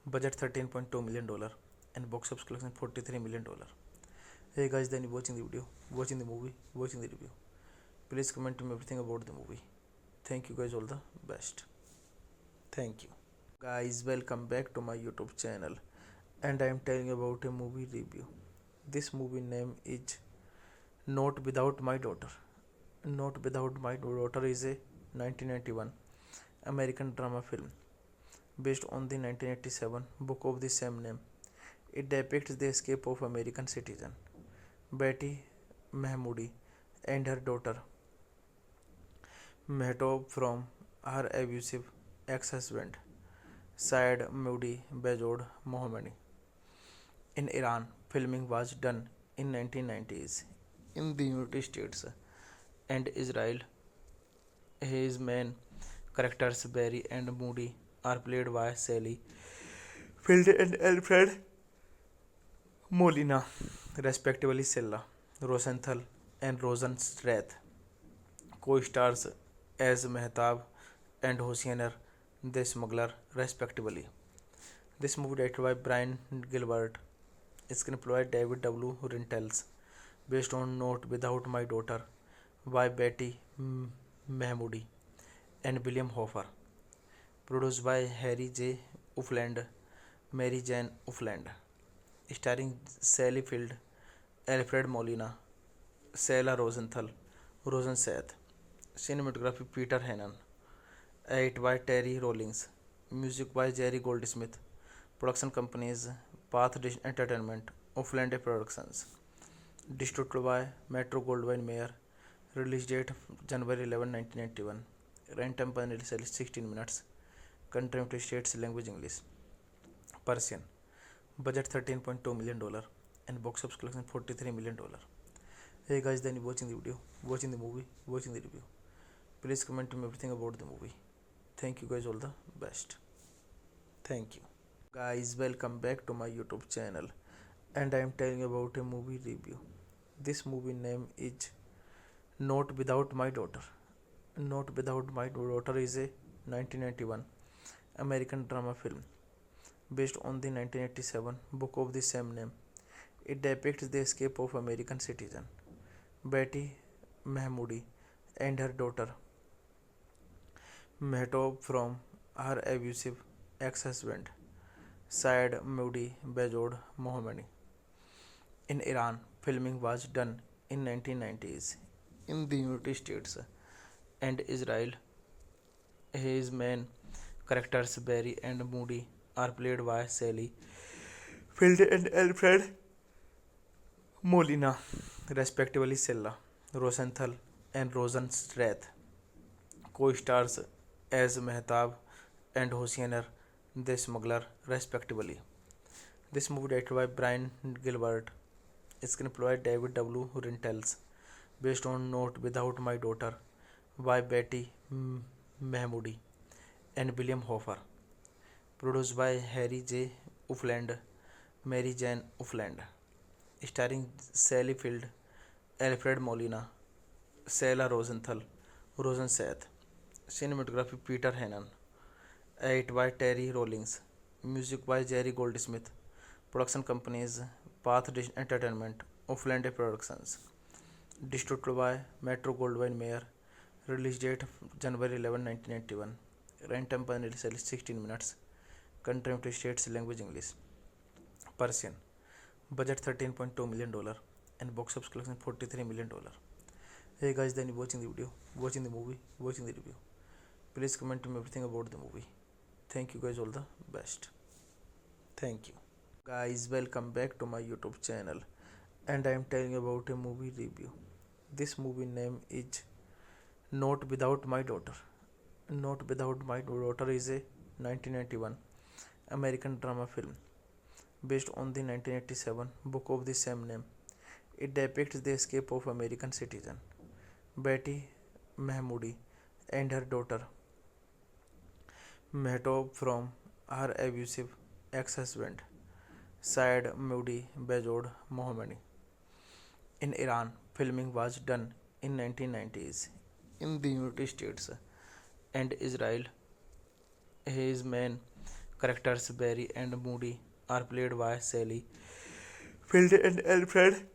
budget $13.2 million, and box office collection $43 million. Hey guys, then you watching the video, watching the movie, watching the review. Please comment to me everything about the movie. Thank you guys, all the best. Thank you. Guys, welcome back to my YouTube channel, and I am telling you about a movie review. This movie name is Not Without My Daughter. Not Without My Daughter is a 1991 American drama film based on the 1987 book of the same name. It depicts the escape of American citizen Betty Mahmoudi and her daughter Mehtob from her abusive ex-husband Syed Moody Bejod Mohammadi. In Iran, filming was done in 1990s in the United States and Israel. His main characters Barry and Moody are played by Sally Field and Alfred Molina, respectively. Sella Rosenthal and Rosenstrath co-stars as Mehtab and Hosseiner the Smuggler, respectively. This movie directed by Brian Gilbert, screenplay by David W. Rintels, based on Note Without My Daughter by Betty Mahmoudi and William Hofer, produced by Harry J. Ufland, Mary Jane Ufland, starring Sally Field, Alfred Molina, Sela Rosenthal, Rosensath, cinematography Peter Hannan, edit by Terry Rawlings, music by Jerry Goldsmith, production companies Path Entertainment, Ufland Productions, distributed by Metro Goldwyn Mayer, release date January 11, 1991, runtime per 16 minutes, country United States, language English, Persian, budget $13.2 million, and box office collection $43 million. Hey guys, then you watching the video, watching the movie, watching the review. Please comment to me everything about the movie. Thank you guys, all the best. Thank you. Guys, welcome back to my YouTube channel, and I am telling you about a movie review. This movie name is Not Without My Daughter. Not Without My Daughter is a 1991 American drama film based on the 1987 book of the same name. It depicts the escape of American citizen Betty Mahmoudi and her daughter Mehtob from her abusive ex-husband Syed Moody Bejod Mohammadi. In Iran, filming was done in 1990s in the United States and Israel. His main characters Barry and Moody are played by Sally Field and Alfred Molina, respectively Silla, Rosenthal, and Rosenstrath, co-stars as Mehtab and Hosseiner, the smuggler, respectively. This movie directed by Brian Gilbert, screenplay by David W. Rintels, based on Not Without My Daughter by Betty Mahmoodi and William Hoffer, produced by Harry J. Ufland, Mary Jane Ufland, starring Sally Field, Alfred Molina, Sarah Rosenthal, Rosensath, cinematography Peter Hannan, edit by Terry Rawlings, music by Jerry Goldsmith, production companies Path Dish Entertainment, Ufland Productions, distributed by Metro Goldwyn Mayer, release date January 11, 1991, runtime per initially 16 minutes, country United States, language English, Persian, budget $13.2 million, and box office collection $43 million. Hey guys, then you watching the video, watching the movie, watching the review. Please comment to me everything about the movie. Thank you guys, all the best. Thank you. Guys, welcome back to my YouTube channel, and I am telling you about a movie review. This movie name is Not Without My Daughter. Not Without My Daughter is a 1991 American drama film based on the 1987 book of the same name. It depicts the escape of American citizen Betty Mahmoodi and her daughter Mehtob from her abusive ex-husband Syed Moody Bejod Mohammadi. In Iran, filming was done in 1990s in the United States and Israel. His main characters Barry and Moody are played by Sally Field and Alfred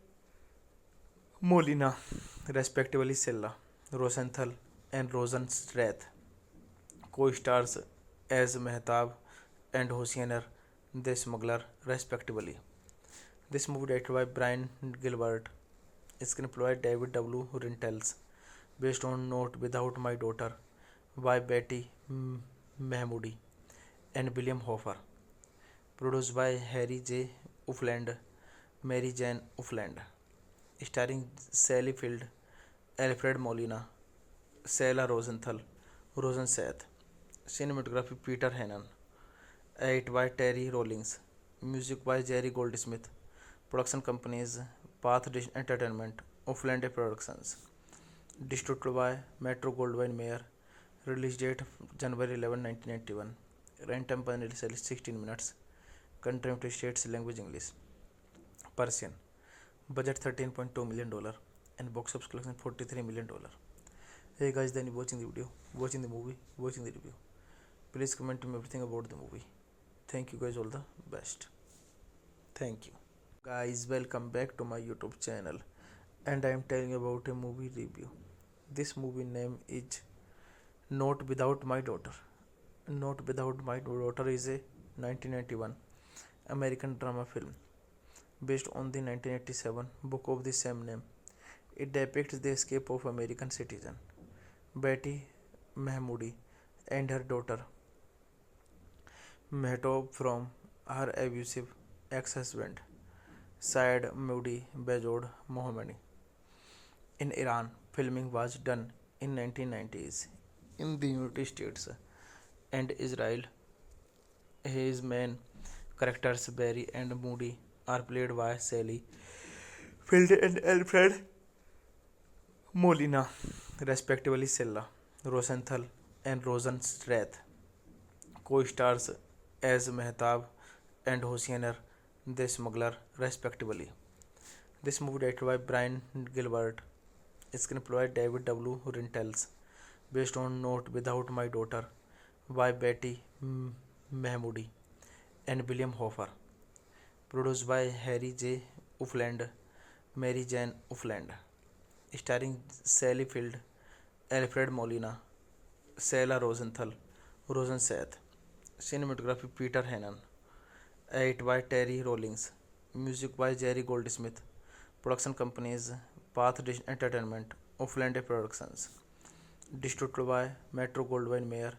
Molina, respectively Silla, Rosenthal, and Rosenstrath, co-stars as Mehtab and Hosseiner, the smuggler, respectively. This movie directed by Brian Gilbert, screenplay by David W. Rintels, based on Not Without My Daughter by Betty Mahmoodi and William Hoffer, produced by Harry J. Ufland, Mary Jane Ufland, starring Sally Field, Alfred Molina, Sarah Rosenthal, Rosensath, cinematography Peter Hannan, edit by Terry Rawlings, music by Jerry Goldsmith, production companies Path Dish Entertainment, Ufland Productions, distributed by Metro Goldwyn Mayer, release date January 11, 1991, runtime per initially 16 minutes, country United States, language English, Persian, budget $13.2 million, and box office collection $43 million. Hey guys, then you watching the video, watching the movie, watching the review. Please comment to me everything about the movie. Thank you guys, all the best. Thank you. Guys, welcome back to my YouTube channel, and I am telling you about a movie review. This movie name is Not Without My Daughter. Not Without My Daughter is a 1991 American drama film based on the 1987 book of the same name. It depicts the escape of American citizen Betty Mahmoodi and her daughter Mehtob from her abusive ex-husband Syed Moody Bejod Mohammadi. In Iran, filming was done in 1990s in the United States and Israel. His main characters Barry and Moody are played by Sally Field and Alfred Molina, respectively Silla, Rosenthal, and Rosenstrath, co-stars as Mehtab and Hosseiner, the smuggler, respectively. This movie directed by Brian Gilbert, screenplay by David W. Rintels, based on Not Without My Daughter by Betty Mahmoodi and William Hoffer, produced by Harry J. Ufland, Mary Jane Ufland, starring Sally Field, Alfred Molina, Sarah Rosenthal, Rosensath, cinematography Peter Hannan, edit by Terry Rawlings, music by Jerry Goldsmith, production companies Path Dish Entertainment, Ufland Productions, distributed by Metro Goldwyn Mayer,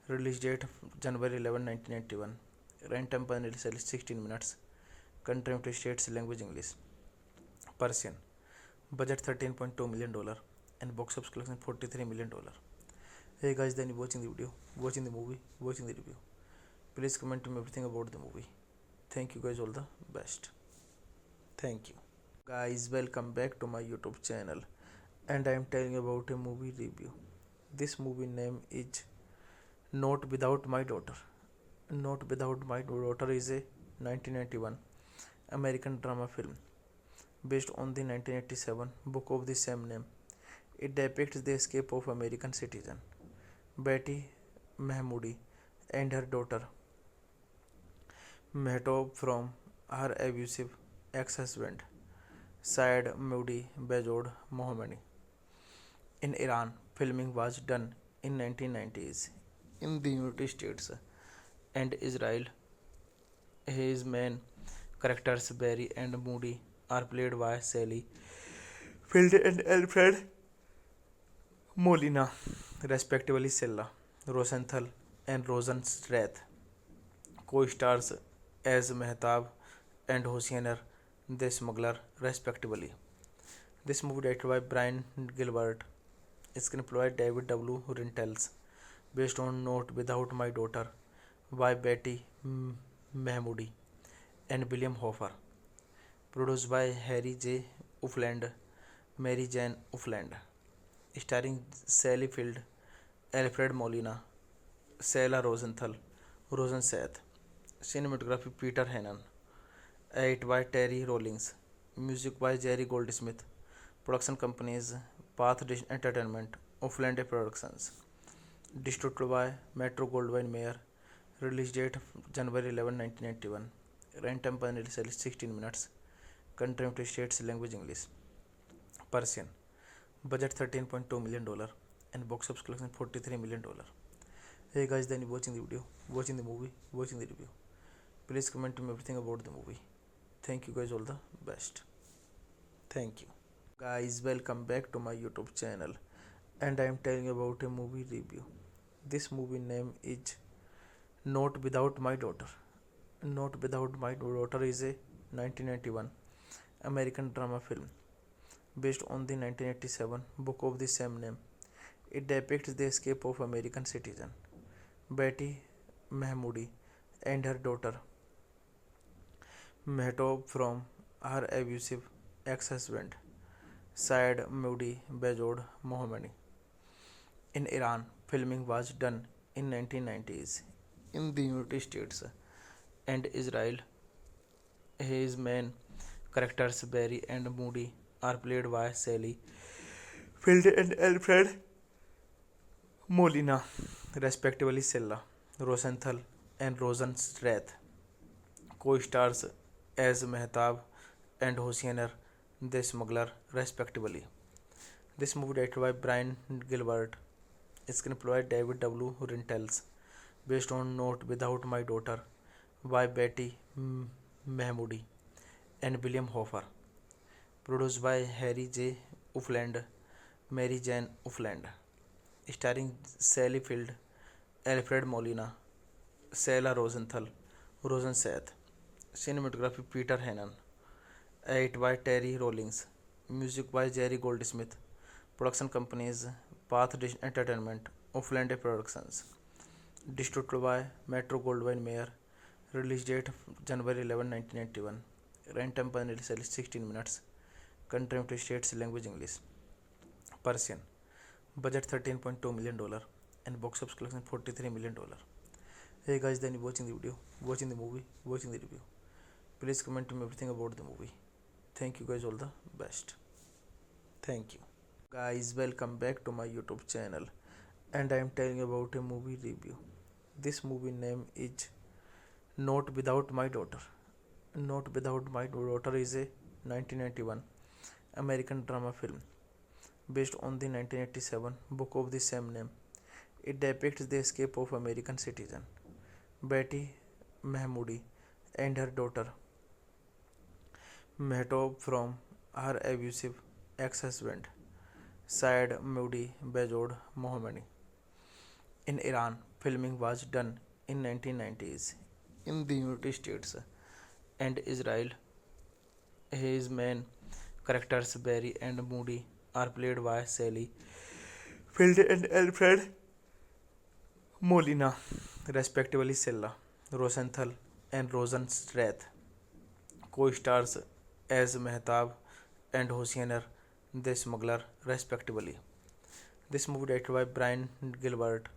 release date January 11, 1991, runtime per initially 16 minutes, country United States, language English, Persian. Budget $13.2 million and box office collection $43 million. Hey guys, then you watching the video, watching the movie, watching the review. Please comment to me everything about the movie. Thank you guys, all the best. Thank you. Guys, welcome back to my YouTube channel and I am telling about a movie review. This movie name is Not Without My Daughter. Not Without My Daughter is a 1991 American drama film based on the 1987 book of the same name. It depicts the escape of American citizen Betty Mahmoudi and her daughter Mehtob from her abusive ex-husband Syed Mahmoudi Bejod Mohammadi. In Iran, filming was done in 1990s in the United States and Israel. His main characters Barry and Moody are played by Sally Field and Alfred Molina, respectively. Silla Rosenthal and Rosenstrath co-stars as Mehtab and Hosseiner the Smuggler, respectively. This movie directed by Brian Gilbert, screenplay by David W. Rentals, based on Not Without My Daughter by Betty Mahmoudi and William Hoffer, produced by Harry J. Ufland, Mary Jane Ufland, starring Sally Field, Alfred Molina, Sarah Rosenthal, Rosensath, cinematography Peter Hannan, edit by Terry Rawlings, music by Jerry Goldsmith, production companies Path Entertainment, Ufland Productions, distributed by Metro Goldwyn Mayer, release date January 11, 1991, runtime per 16 minutes, country United States, language English. Persian. Budget $13.2 million and box office collection $43 million. Hey guys, then you watching the video, watching the movie, watching the review. Please comment to me everything about the movie. Thank you guys, all the best. Thank you. Guys, welcome back to my YouTube channel and I am telling about a movie review. This movie name is Not Without My Daughter. Not Without My Daughter is a 1991 American drama film based on the 1987 book of the same name. It depicts the escape of American citizen Betty Mahmoudi and her daughter Mehtob from her abusive ex-husband Syed Mahmoudi Bejod Mohammadi. In Iran, filming was done in 1990s in the United States and Israel. His main characters Barry and Moody are played by Sally Field and Alfred Molina, respectively. Silla Rosenthal and Rosenstrath co-stars as Mehtab and Hosseiner the Smuggler, respectively. This movie directed by Brian Gilbert, screenplay by David W. Rentals, based on Not Without My Daughter by Betty Mahmoudi and William Hoffer, produced by Harry J. Ufland, Mary Jane Ufland, starring Sally Field, Alfred Molina, Sarah Rosenthal, Rosensath, cinematography Peter Hannan, edit by Terry Rawlings, music by Jerry Goldsmith, production companies Path Entertainment, Ufland Productions, distributed by Metro Goldwyn Mayer, release date January 11, 1991, runtime per 16 minutes, country United States, language English. Persian. Budget $13.2 million and box office collection $43 million. Hey guys, then you watching the video, watching the movie, watching the review. Please comment to me everything about the movie. Thank you guys, all the best. Thank you. Guys, welcome back to my YouTube channel and I am telling about a movie review. This movie name is Not Without My Daughter. Not Without My Daughter is a 1991 American drama film based on the 1987 book of the same name. It depicts the escape of American citizen Betty Mahmoudi and her daughter Mehtob from her abusive ex-husband Syed Mahmoudi Bejod Mohammadi. In Iran, filming was done in 1990s in the United States and Israel. His main Characters Barry and Moody are played by Sally Field and Alfred Molina, respectively. Sella Rosenthal and Rosen Strath co-stars as Mehtab and Hosseiner the Smuggler, respectively. This movie directed by Brian Gilbert,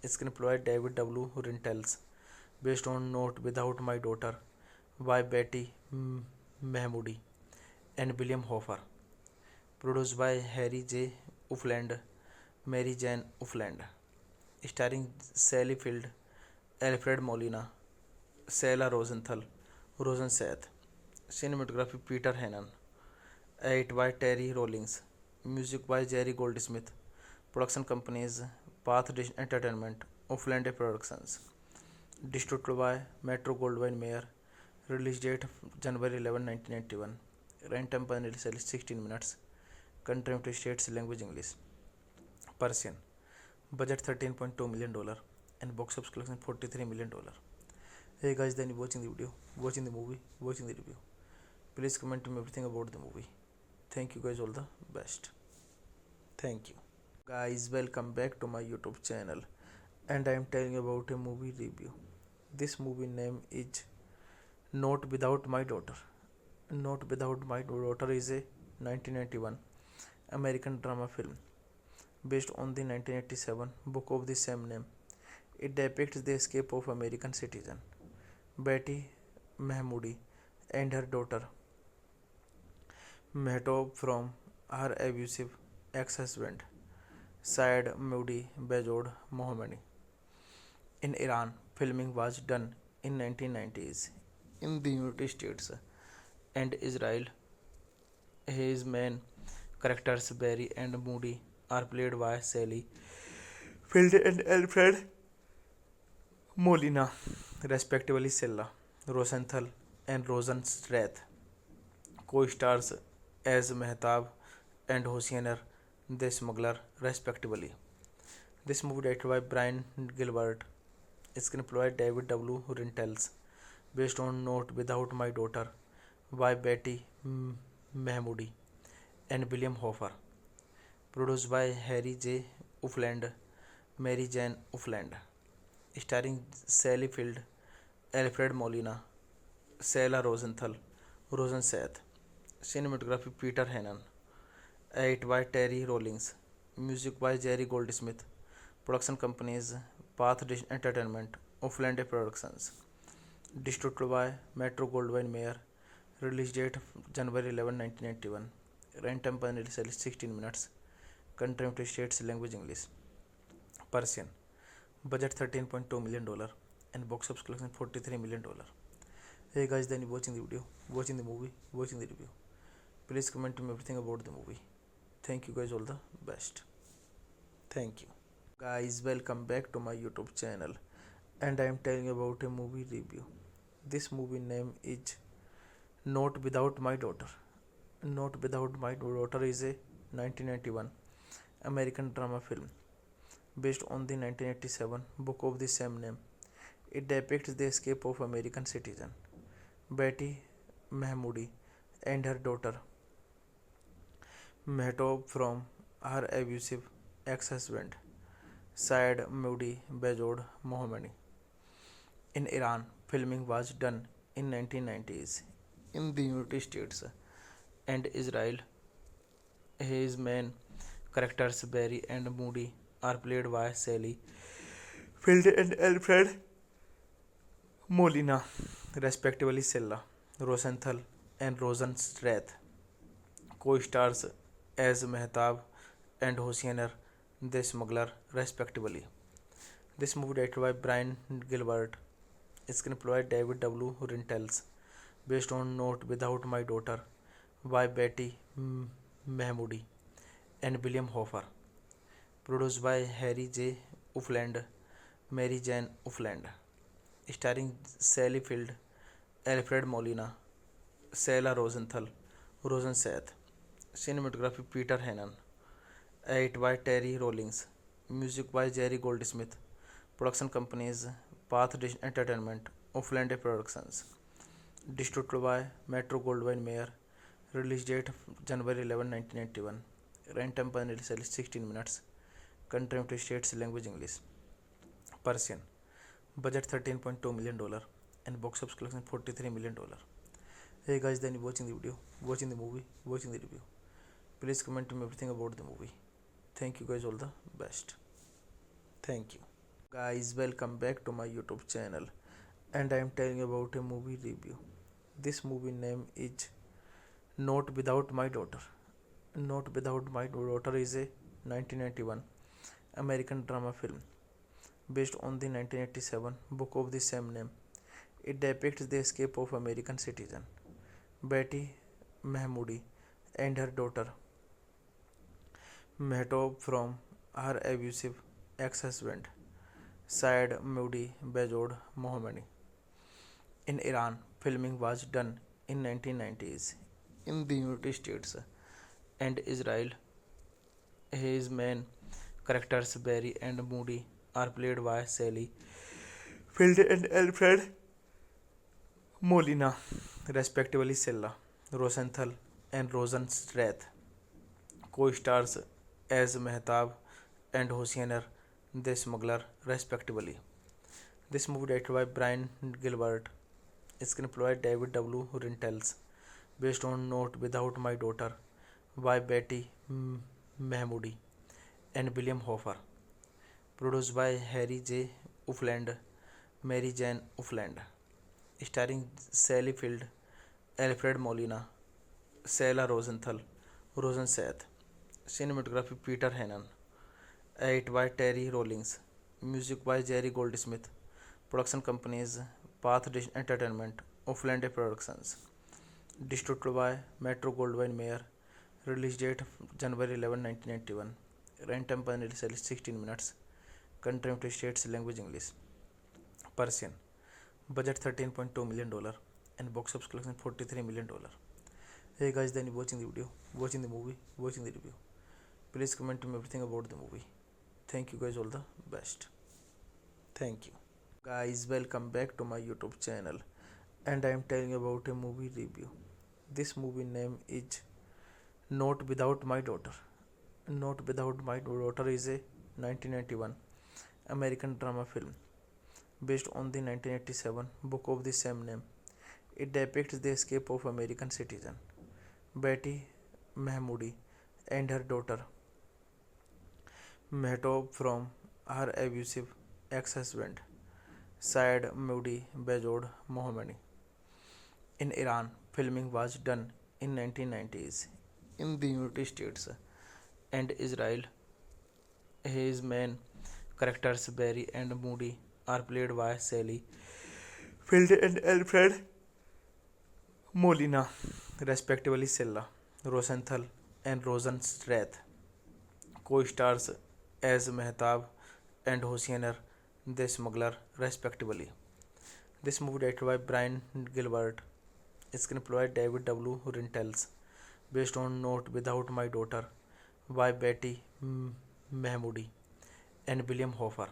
screenplay by David W. Rintels, based on Not Without My Daughter by Betty Mahmoodi and William Hoffer, produced by Harry J. Ufland, Mary Jane Ufland, starring Sally Field, Alfred Molina, Sela Rosenthal, Rosensath, cinematography Peter Hannan, edit by Terry Rawlings, music by Jerry Goldsmith, production companies Path Dish Entertainment, Ufland Productions, distributed by Metro Goldwyn Mayer, release date January 11, 1991, runtime per release 16 minutes, country United States, language English, Persian, budget $13.2 million, and box office collection $43 million. Hey guys, then you watching the video, watching the movie, watching the review. Please comment to me everything about the movie. Thank you guys, all the best. Thank you. Guys, welcome back to my YouTube channel, and I am telling you about a movie review. This movie name is Not Without My Daughter. Not Without My Daughter is a 1991 American drama film based on the 1987 book of the same name. It depicts the escape of American citizen Betty Mahmoodi and her daughter Mehtob from her abusive ex-husband Syed Moody Bejod Mohammadi. In Iran, filming was done in 1990s in the United States and Israel. His main characters Barry and Moody are played by Sally Field and Alfred Molina, respectively. Sella Rosenthal and Rosen Strath co-stars as Mehtab and Hosseiner the Smuggler, respectively. This movie directed by Brian Gilbert, screenplay by David W. Rintels, based on Not Without My Daughter by Betty Mahmoodi and William Hoffer, produced by Harry J. Ufland, Mary Jane Ufland, starring Sally Field, Alfred Molina, Sela Rosenthal, Rosensath, cinematography Peter Hannan, edit by Terry Rawlings, music by Jerry Goldsmith, production companies Path Dish Entertainment, Ufland Productions, distributed by Metro Goldwyn Mayer, release date January 11, 1991, runtime per release 16 minutes, country United States, language English, Persian, budget $13.2 million, and box office collection $43 million. Hey guys, then you watching the video, watching the movie, watching the review. Please comment to me everything about the movie. Thank you guys, all the best. Thank you. Guys, welcome back to my YouTube channel, and I am telling you about a movie review. This movie name is Not Without My Daughter. Not Without My Daughter is a 1991 American drama film based on the 1987 book of the same name. It depicts the escape of American citizen Betty Mahmoodi and her daughter Mehtob from her abusive ex-husband Syed Moody Bejod Mohammadi. In Iran, filming was done in 1990s in the United States and Israel. His main characters Barry and Moody are played by Sally Field and Alfred Molina, respectively. Sella Rosenthal and Rosen Strath co-stars as Mehtab and Hosseiner the Smuggler, respectively. This movie directed by Brian Gilbert, screenplay by David W. Rintels, based on Not Without My Daughter by Betty Mahmoodi and William Hoffer, produced by Harry J. Ufland, Mary Jane Ufland, starring Sally Field, Alfred Molina, Sela Rosenthal, Rosensath, cinematography Peter Hannan, edit by Terry Rawlings, music by Jerry Goldsmith, production companies Path Dish Entertainment, Ufland Productions, distributed by Metro Goldwyn Mayer, Release date January 11, 1991. Runtime primarily 16 minutes. Country United States. Language English. Persian. Budget $13.2 million and box office collection $43 million. Hey guys, then you watching the video, watching the movie, watching the review. Please comment to me everything about the movie. Thank you guys, all the best. Thank you. Guys, welcome back to my YouTube channel, and I am telling you about a movie review. This movie name is Not Without My Daughter. Not Without My Daughter is a 1991 American drama film based on the 1987 book of the same name. It depicts the escape of American citizen Betty Mahmoudi and her daughter Mehtob from her abusive ex-husband Syed Mahmoudi Bejod Mohammadi. In Iran, filming was done in 1990s in the United States and Israel. His main characters Barry and Moody are played by Sally Field and Alfred Molina, respectively. Sella Rosenthal and Rosen Strath co-stars as Mehtab and Hosseiner the Smuggler, respectively. This movie directed by Brian Gilbert, screenplay by David W. Rintels, based on Not Without My Daughter by Betty Mahmoudi and William Hoffer, produced by Harry J. Ufland, Mary Jane Ufland, starring Sally Field, Alfred Molina, Sarah Rosenthal, Rosen Seth, cinematography Peter Hannan, edit by Terry Rawlings, music by Jerry Goldsmith, production companies Path Dish Entertainment, Ufland Productions, distributed by Metro Goldwyn Mayer, release date January 11, 1991, runtime primarily 16 minutes, country United States. Language English. Persian. Budget $13.2 million and box office collection $43 million. Hey guys, then you watching the video, watching the movie, watching the review. Please comment to me everything about the movie. Thank you guys, all the best. Thank you. Guys, welcome back to my YouTube channel, and I am telling you about a movie review. This movie name is Not Without My Daughter. Not Without My Daughter is a 1991 American drama film based on the 1987 book of the same name. It depicts the escape of American citizen Betty Mahmoudi and her daughter Mehtob from her abusive ex-husband Syed Mahmoudi Bejod Mohammadi. In Iran, filming was done in 1990s in the United States and Israel. His main characters Barry and Moody are played by Sally Field and Alfred Molina, respectively. Sella Rosenthal and Rosen Strath co-stars as Mehtab and Hosseiner the Smuggler, respectively. This movie directed by Brian Gilbert, screenplay by David W. Rintels, based on Not Without My Daughter by Betty Mahmoudi and William Hoffer,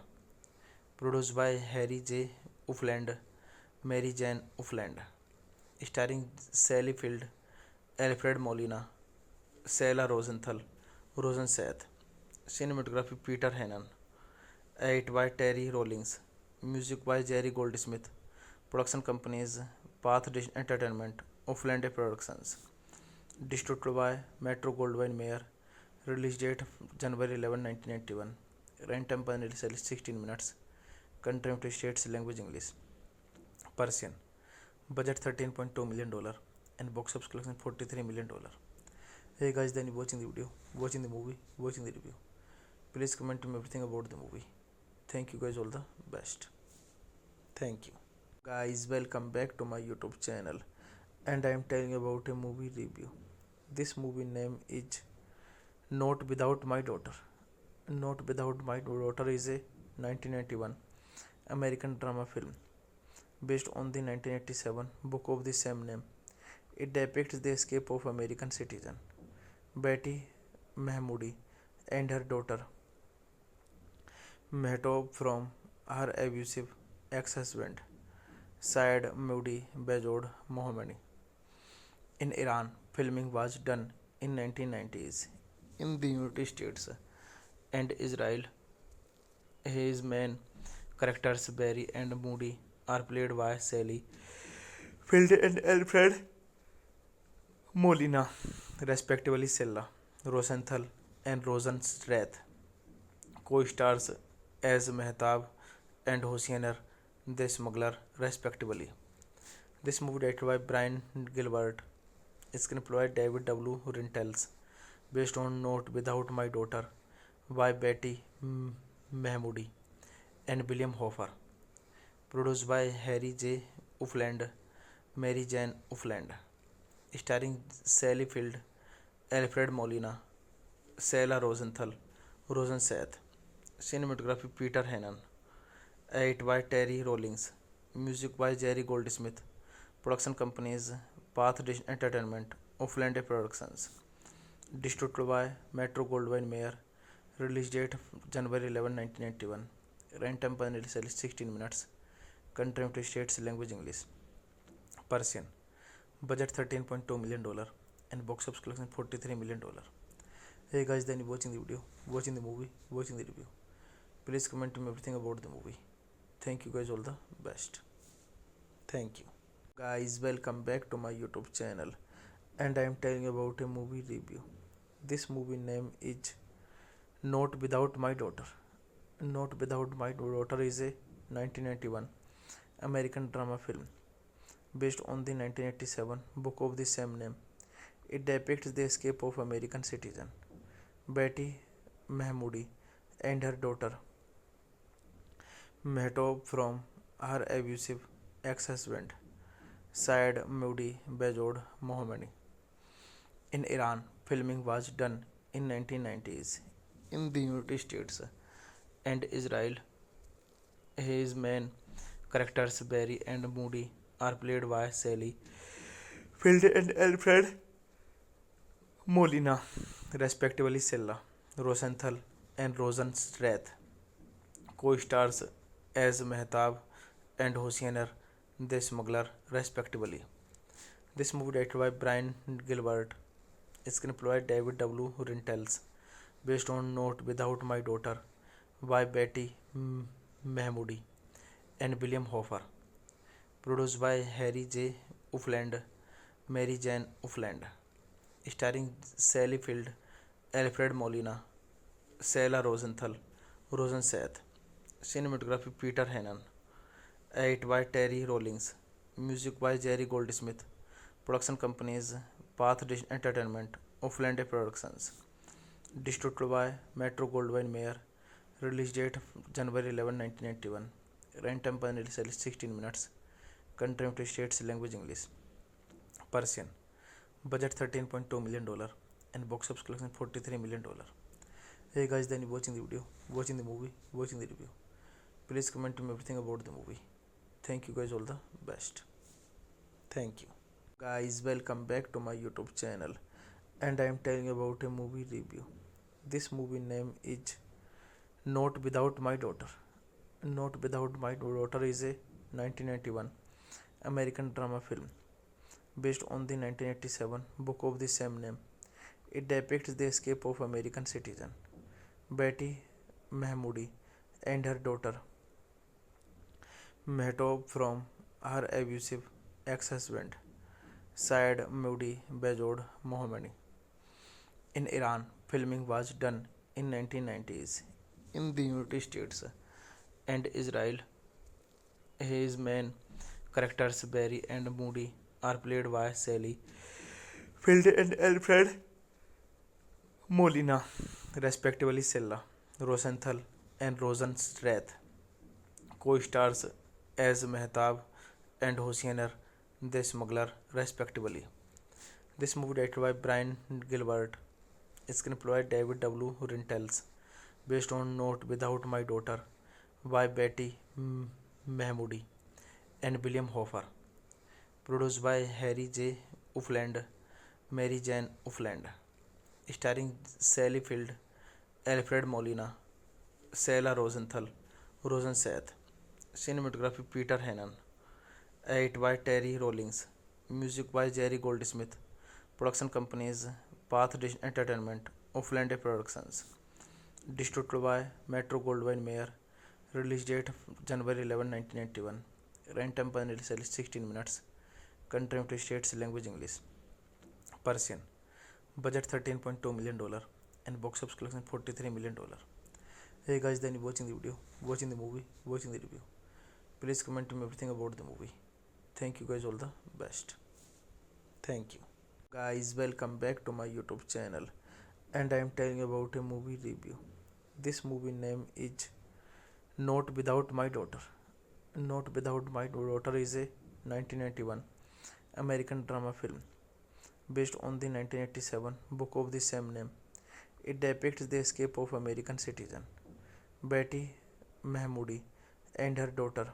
produced by Harry J. Ufland, Mary Jane Ufland, starring Sally Field, Alfred Molina, Sarah Rosenthal, Rosen Seth, cinematography Peter Hannan, edit by Terry Rawlings, music by Jerry Goldsmith, production companies Path Dish Entertainment, Ufland Productions, distributed by Metro Goldwyn Mayer, release date January 11, 1991, runtime primarily 16 minutes, country United States. Language English. Persian. Budget $13.2 million and box office collection $43 million. Hey guys, then you watching the video, watching the movie, watching the review. Please comment to me everything about the movie. Thank you guys, all the best. Thank you. Guys, welcome back to my YouTube channel, and I am telling you about a movie review. This movie name is Not Without My Daughter. Not Without My Daughter is a 1991 American drama film based on the 1987 book of the same name. It depicts the escape of American citizen Betty Mahmoudi and her daughter Mehtob from her abusive ex-husband Syed Mahmoudi Bejod Mohammadi. In Iran, filming was done in 1990s in the United States and Israel. His main characters Barry and Moody are played by Sally Field and Alfred Molina, respectively. Sella Rosenthal and Rosen Strath co-stars as Mehtab and Hosseiner the Smuggler, respectively. This movie directed by Brian Gilbert, screenplay by David W. Rentals, based on Note Without My Daughter by Betty Mahmoodi and William Hoffer, produced by Harry J. Ufland, Mary Jane Ufland, starring Sally Field, Alfred Molina, Sela Rosenthal, Rosensath, cinematography Peter Hannan, edit by Terry Rawlings, music by Jerry Goldsmith, production companies Path Dish Entertainment, Ufland Productions, distributed by Metro Goldwyn Mayer, release date January 11, 1991, runtime per 16 minutes, country United States, language English, Persian, budget $13.2 million and box office collection $43 million. Hey guys, then watching the video, watching the movie, watching the review. Please comment to me everything about the movie. Thank you guys, all the best. Thank you. Guys, welcome back to my YouTube channel and I am telling about a movie review. This movie name is Not Without My Daughter. Not Without My Daughter is a 1991 American drama film based on the 1987 book of the same name. It depicts the escape of American citizen Betty Mahmoodi and her daughter Mehtob from her abusive ex-husband Syed Moody Bejod Mohammadi. In Iran, filming was done in 1990s in the United States and Israel. His main characters Barry and Moody are played by Sally Field and Alfred Molina, respectively. Sella Rosenthal and Rosen Strath co-stars as Mehtab and Hosseiner the Smuggler, respectively. This movie directed by Brian Gilbert, screenplay by David W. Rentals, based on Note Without My Daughter by Betty Mahmoodi and William Hoffer, produced by Harry J. Ufland, Mary Jane Ufland, starring Sally Field, Alfred Molina, Sela Rosenthal, Rosensath, cinematography Peter Hannan, edit by Terry Rawlings, music by Jerry Goldsmith, production companies Path Dish Entertainment, Ufland Productions, distributed by Metro Goldwyn Mayer, release date January 11, 1991, runtime per 16 minutes, country United States, language English, Persian, budget $13.2 million and box office collection $43 million. Hey guys, then watching the video, watching the movie, watching the review. Please comment to me everything about the movie. Thank you guys, all the best. Thank you. Guys, welcome back to my YouTube channel and I am telling about a movie review. This movie name is Not Without My Daughter. Not Without My Daughter is a 1991 American drama film based on the 1987 book of the same name. It depicts the escape of American citizen Betty Mahmoodi and her daughter Mehtob from her abusive ex-husband Syed Moody Bejod Mohammadi. In Iran, filming was done in 1990s in the United States and Israel. His main characters Barry and Moody are played by Sally Field and Alfred Molina, respectively. Sella Rosenthal and Rosen Strath co-stars as Mehtab and Hosseiner the Smuggler, respectively. This movie directed by Brian Gilbert, screenplay by David W. Rentals, based on Note Without My Daughter by Betty Mahmoodi and William Hoffer, produced by Harry J. Ufland, Mary Jane Ufland, starring Sally Field, Alfred Molina, Sela Rosenthal, Rosensath, cinematography Peter Hannan, edit by Terry Rawlings, music by Jerry Goldsmith, Production companies Path Dish Entertainment, Offland Productions. Distributed by Metro Goldwyn Mayer. Release date January 11, 1991. Runtime per initial 16 minutes. Country United States, language English. Persian. Budget $13.2 million and box office collection $43 million. Hey guys, then watching the video, watching the movie, watching the review. Please comment to me everything about the movie. Thank you guys, all the best. Thank you. Guys, welcome back to my YouTube channel, and I am telling you about a movie review. This movie name is Not Without My Daughter. Not Without My Daughter is a 1991 American drama film based on the 1987 book of the same name. It depicts the escape of American citizen Betty Mahmoudi and her daughter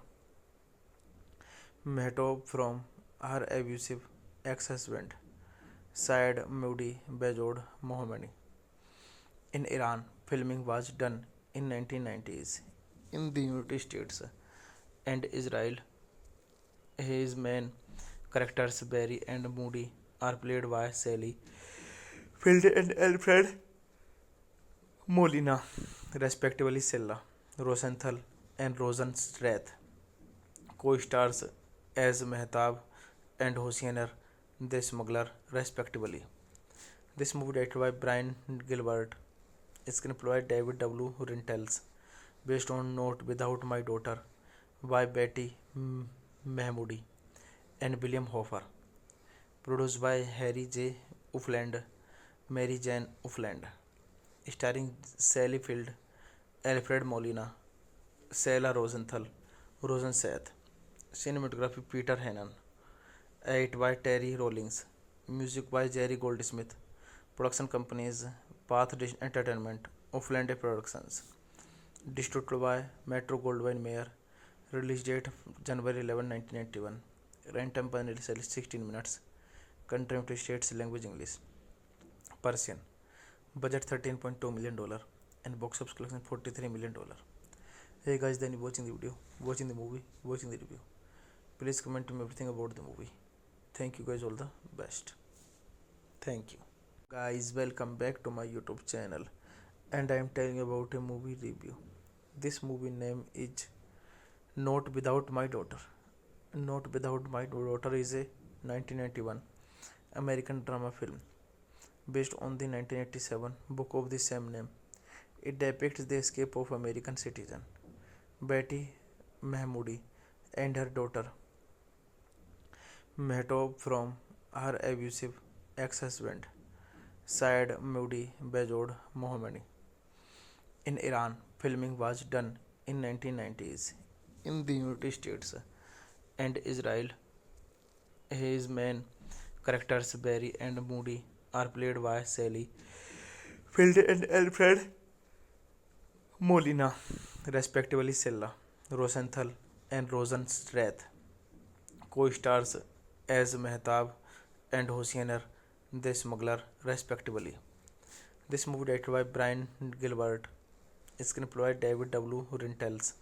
Mehtob from her abusive ex-husband Syed Mahmoudi Bejod Mohammadi. In Iran, filming was done in 1990s in the United States and Israel. His main characters Barry and Moody are played by Sally Field and Alfred Molina, respectively. Silla Rosenthal and Rosenstrath co-stars as Mehtab and Hosseiner the Smuggler, respectively. This movie directed by Brian Gilbert, screenplay by David W. Rintels, based on Not Without My Daughter by Betty Mahmoudi and William Hofer, produced by Harry J. Ufland, Mary Jane Ufland, starring Sally Field, Alfred Molina, Sela Rosenthal, Rosensath. Cinematography Peter Hannan. Edit by Terry Rawlings. Music by Jerry Goldsmith. Production companies Path Dish Entertainment, Offland Productions. Distributed by Metro Goldwyn Mayer. Release date January 11, 1991. Runtime per initial 16 minutes. Country United States, language English. Persian. Budget $13.2 million and box office collection $43 million. Hey guys, then watching the video, watching the movie, watching the review. Please comment to me everything about the movie. Thank you guys, all the best. Thank you. Guys, welcome back to my YouTube channel, and I am telling you about a movie review. This movie name is Not Without My Daughter. Not Without My Daughter is a 1991 American drama film based on the 1987 book of the same name. It depicts the escape of American citizen Betty Mahmoudi and her daughter Mehtob from her abusive ex-husband Syed Mahmoudi Bejod Mohammadi. In Iran, filming was done in 1990s in the United States and Israel. His main characters Barry and Moody are played by Sally Field and Alfred Molina, respectively. Silla Rosenthal and Rosenstrath co-stars as Mehtab and Hosseiner the Smuggler, respectively. This movie directed by Brian Gilbert, screenplay by David W. Rintels,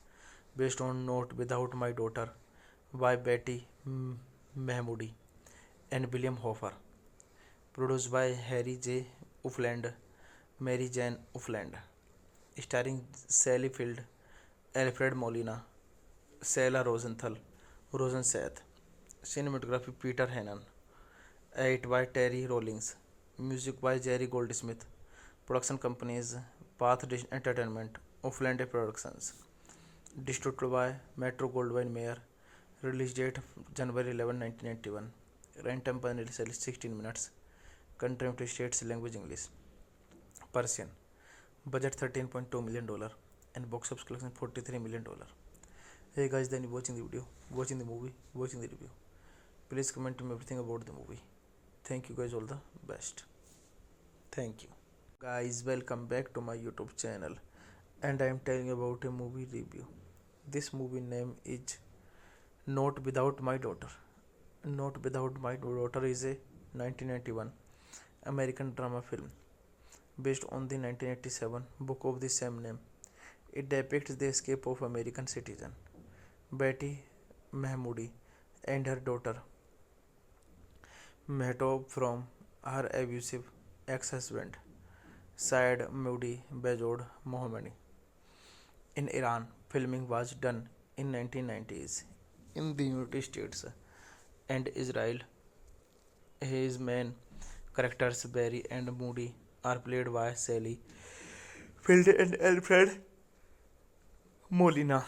based on Not Without My Daughter by Betty Mahmoudi and William Hofer, produced by Harry J. Ufland, Mary Jane Ufland, starring Sally Field, Alfred Molina, Sela Rosenthal, Rosensath. Cinematography Peter Hannan. Edit by Terry Rawlings. Music by Jerry Goldsmith. Production companies Path Dish Entertainment, Offland Productions. Distributed by Metro Goldwyn Mayer. Release date January 11, 1991. Runtime per initial 16 minutes. Country United States, language English. Persian. Budget $13.2 million and box office collection $43 million. Hey guys, then watching the video, watching the movie, watching the review. Please comment to me everything about the movie. Thank you guys, all the best. Thank you. Guys, welcome back to my YouTube channel, and I am telling you about a movie review. This movie name is Not Without My Daughter. Not Without My Daughter is a 1991 American drama film based on the 1987 book of the same name. It depicts the escape of American citizen Betty Mahmoudi and her daughter Mehtob from her abusive ex-husband, Saeed Moody Bejod Mohammadi. In Iran, filming was done in 1990s in the United States and Israel. His main characters Barry and Moody are played by Sally Field and Alfred Molina,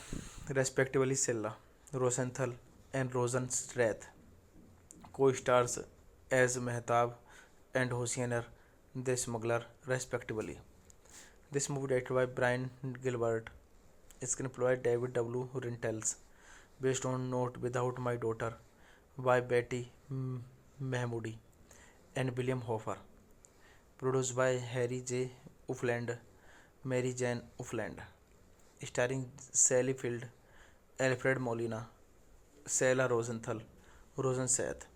respectively. Silla Rosenthal and Rosen Strath co-stars as Mehtab and Hosseiner the Smuggler, respectively. This movie directed by Brian Gilbert, screenplay by David W. Rentals, based on Not Without My Daughter by Betty Mahmoodi and William Hoffer, produced by Harry J. Ufland, Mary Jane Ufland, starring Sally Field, Alfred Molina, Sarah Rosenthal, Rosensath,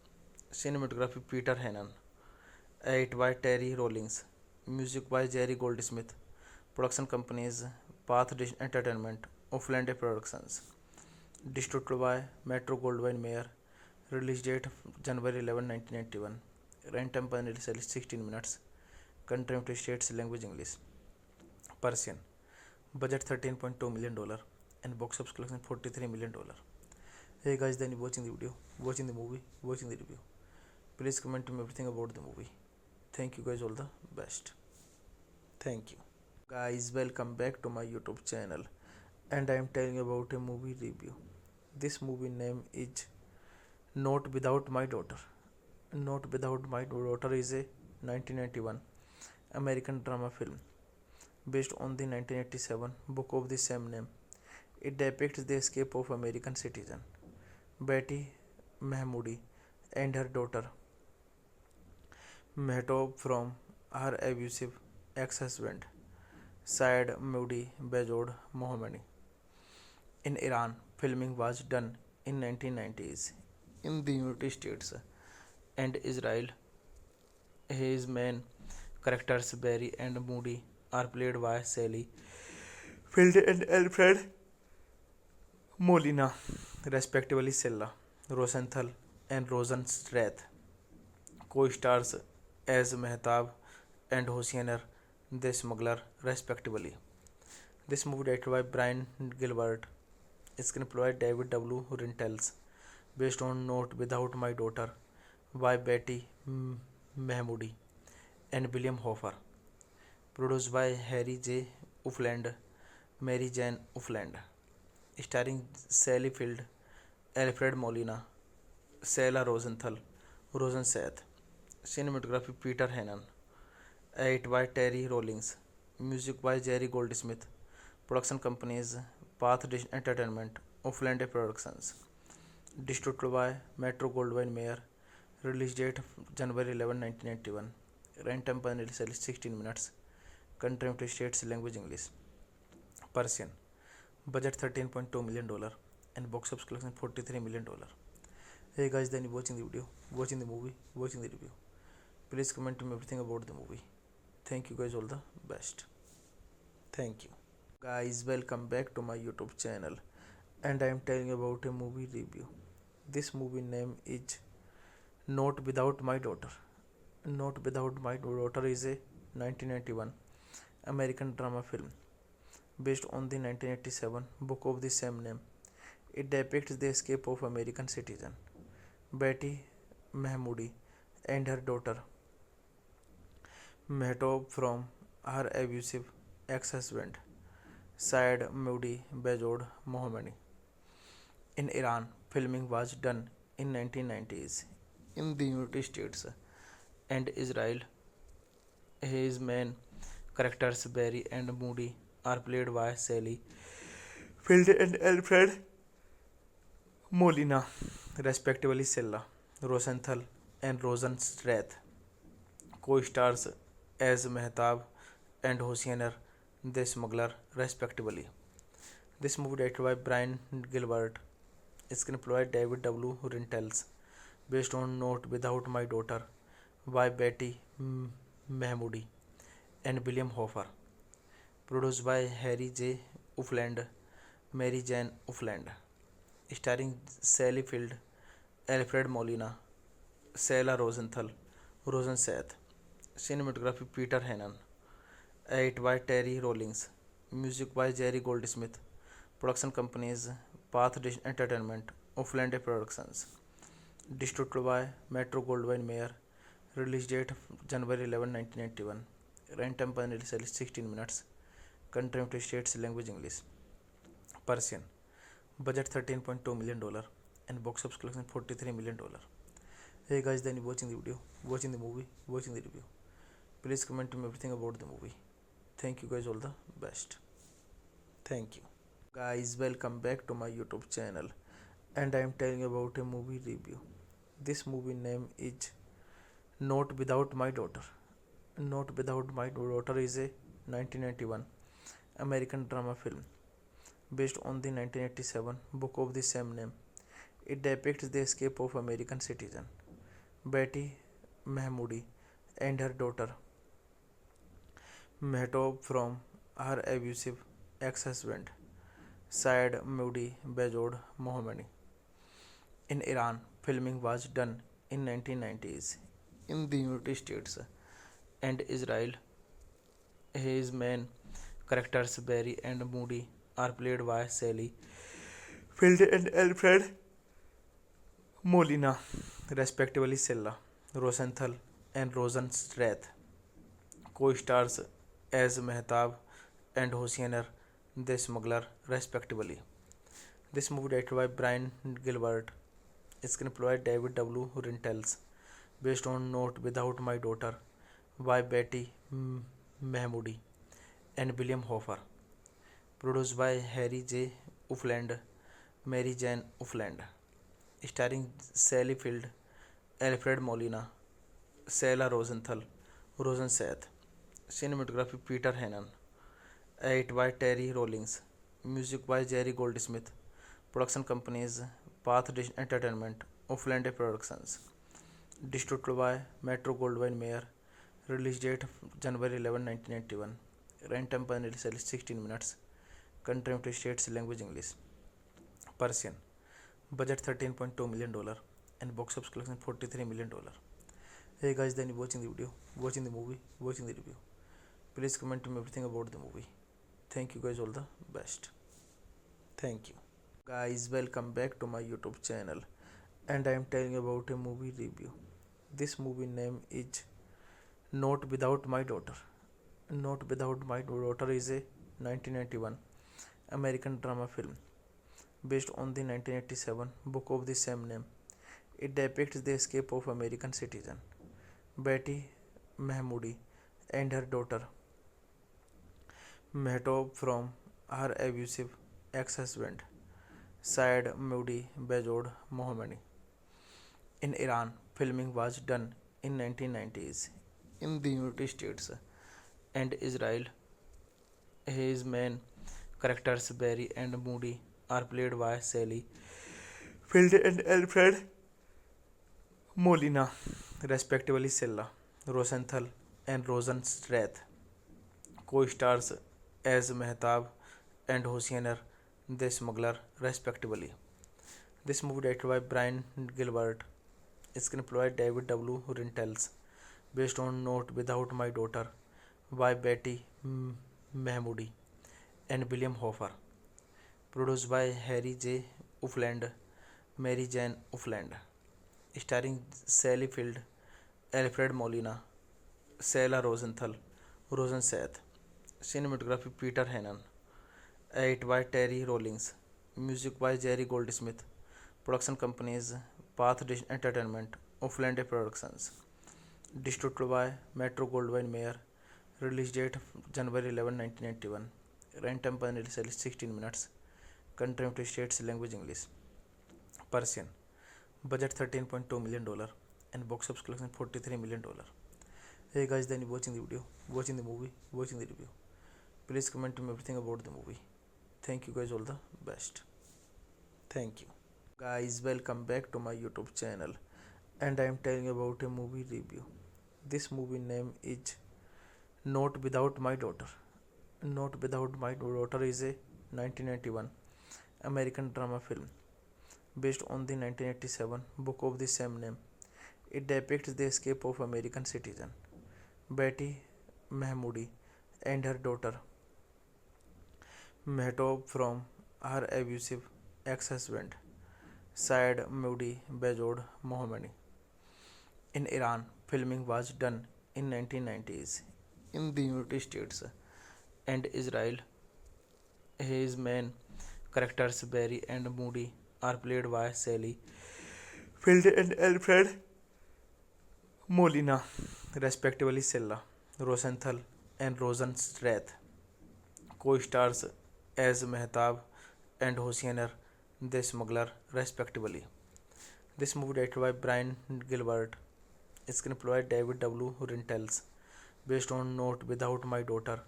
cinematography Peter Hannan, edit by Terry Rawlings, music by Jerry Goldsmith, production companies Path Dish Entertainment, Ufland Productions, distributed by Metro Goldwyn Mayer, release date January 11, 1991, runtime per 16 minutes, country United States, language English, Persian, budget $13.2 million and box office collection $43 million. Hey guys, then you watching the video, watching the movie, watching the review. Please comment to me everything about the movie. Thank you guys, all the best. Thank you. Guys, welcome back to my YouTube channel and I am telling you about a movie review. This movie name is Not Without My Daughter. Not Without My Daughter is a 1991 American drama film based on the 1987 book of the same name. It depicts the escape of American citizen Betty Mahmoodi and her daughter Mehtob from her abusive ex-husband Saeed Moody Bejod Mohammadi. In Iran, filming was done in 1990s in the United States and Israel. His main characters Barry and Moody are played by Sally Field and Alfred Molina, respectively. Silla Rosenthal and Rosen Strath co-stars as Mehtab and Hosseiner the Smuggler, respectively. This movie directed by Brian Gilbert, screenplay by David W. Rentals, based on Not Without My Daughter by Betty Mahmoodi and William Hoffer, produced by Harry J. Ufland, Mary Jane Ufland, starring Sally Field, Alfred Molina, Sarah Rosenthal, Rosensath, cinematography Peter Hannan, edit by Terry Rawlings, music by Jerry Goldsmith, production companies Path Dish Entertainment, Ufland Productions, distributed by Metro Goldwyn Mayer, release date January 11, 1991, runtime per 16 minutes, country United States, language English, Persian, budget $13.2 million and box office collection $43 million. Hey guys, then you watching the video, watching the movie, watching the review. Please comment to me everything about the movie. Thank you guys, all the best. Thank you. Guys, welcome back to my YouTube channel and I am telling you about a movie review. This movie name is Not Without My Daughter. Not Without My Daughter is a 1991 American drama film based on the 1987 book of the same name. It depicts the escape of American citizen Betty Mahmoodi and her daughter Mehtob from her abusive ex-husband Saeed Moody Bejod Mohammadi. In Iran, filming was done in 1990s in the United States and Israel. His main characters Barry and Moody are played by Sally Field and Alfred Molina, respectively. Silla Rosenthal and Rosen Strath co-stars as Mehtab and Hosseiner the Smuggler, respectively. This movie directed by Brian Gilbert, screenplay by David W. Rentals, based on Not Without My Daughter by Betty Mahmoodi and William Hoffer, produced by Harry J. Ufland, Mary Jane Ufland, starring Sally Field, Alfred Molina, Sarah Rosenthal, Rosen Seth. Cinematography Peter Hannan. Edit by Terry Rawlings. Music by Jerry Goldsmith. Production companies Path Dish Entertainment, Offland Productions. Distributed by Metro Goldwyn Mayer. Release date January 11, 1991. Runtime per release 16 minutes. Country United States, language English. Persian. Budget $13.2 million and box office collection $43 million. Hey guys, then watching the video, watching the movie, watching the review. Please comment to me everything about the movie. Thank you guys, all the best. Thank you. Guys, welcome back to my YouTube channel and I am telling you about a movie review. This movie name is Not Without My Daughter. Not Without My Daughter is a 1991 American drama film based on the 1987 book of the same name. It depicts the escape of American citizen Betty Mahmoudi and her daughter Mehtob from her abusive ex-husband Syed Moody Bejod Mohammadi. In Iran, filming was done in 1990s in the United States and Israel. His main characters Barry and Moody are played by Sally Field and Alfred Molina, respectively. Sella Rosenthal and Rosen Strath co-stars as Mehtab and Hosseiner the Smuggler, respectively. This movie directed by Brian Gilbert, screenplay by David W. Rentals, based on Not Without My Daughter by Betty Mahmoudi and William Hoffer, produced by Harry J. Ufland, Mary Jane Ufland, starring Sally Field, Alfred Molina, Sarah Rosenthal, Rosen Seth. Cinematography Peter Hannan. Edit by Terry Rawlings. Music by Jerry Goldsmith. Production companies Path Dish Entertainment, Offland Productions. Distributed by Metro Goldwyn Mayer. Release date January 11, 1991. Runtime per release 16 minutes. Country United States, language English. Persian. Budget $13.2 million and box office collection $43 million. Hey guys, then watching the video, watching the movie, watching the review. Please comment to me everything about the movie. Thank you guys, all the best. Thank you. Guys, welcome back to my YouTube channel and I am telling you about a movie review. This movie name is Not Without My Daughter. Not Without My Daughter is a 1991 American drama film based on the 1987 book of the same name. It depicts the escape of American citizen Betty Mahmoudi and her daughter Mehtob from her abusive ex-husband Syed Moody Bejod Mohammadi. In Iran, filming was done in 1990s in the United States and Israel. His main characters Barry and Moody are played by Sally Field and Alfred Molina, respectively. Sella Rosenthal and Rosen Strath co-stars as Mehtab and Hosseiner the Smuggler, respectively. This movie directed by Brian Gilbert, screenplay by David W. Rentals, based on Not Without My Daughter by Betty Mahmoudi and William Hoffer, produced by Harry J. Ufland, Mary Jane Ufland, starring Sally Field, Alfred Molina, Sarah Rosenthal, Rosen Seth. Cinematography Peter Hannan. Edit by Terry Rawlings. Music by Jerry Goldsmith. Production companies Path Dish Entertainment, Offland Productions. Distributed by Metro Goldwyn Mayer. Release date January 11, 1991. Runtime per release 16 minutes. Country United States, language English. Persian. Budget $13.2 million and box office collection $43 million. Hey guys, then watching the video, watching the movie, watching the review. Please comment to me everything about the movie. Thank you guys, all the best. Thank you. Guys, welcome back to my YouTube channel and I am telling you about a movie review. This movie name is Not Without My Daughter. Not Without My Daughter is a 1991 American drama film based on the 1987 book of the same name. It depicts the escape of American citizen Betty Mahmoudi and her daughter Mehtob from her abusive ex-husband Syed Mahmoudi Bejod Mohammadi. In Iran, filming was done in 1990s in the United States and Israel. His main characters Barry and Moody are played by Sally Field and Alfred Molina, respectively. Silla Rosenthal and Rosen Strath co-stars as Mehtab and Hosseiner the Smuggler, respectively. This movie directed by Brian Gilbert, screenplay by David W. Rintels, based on Not Without My Daughter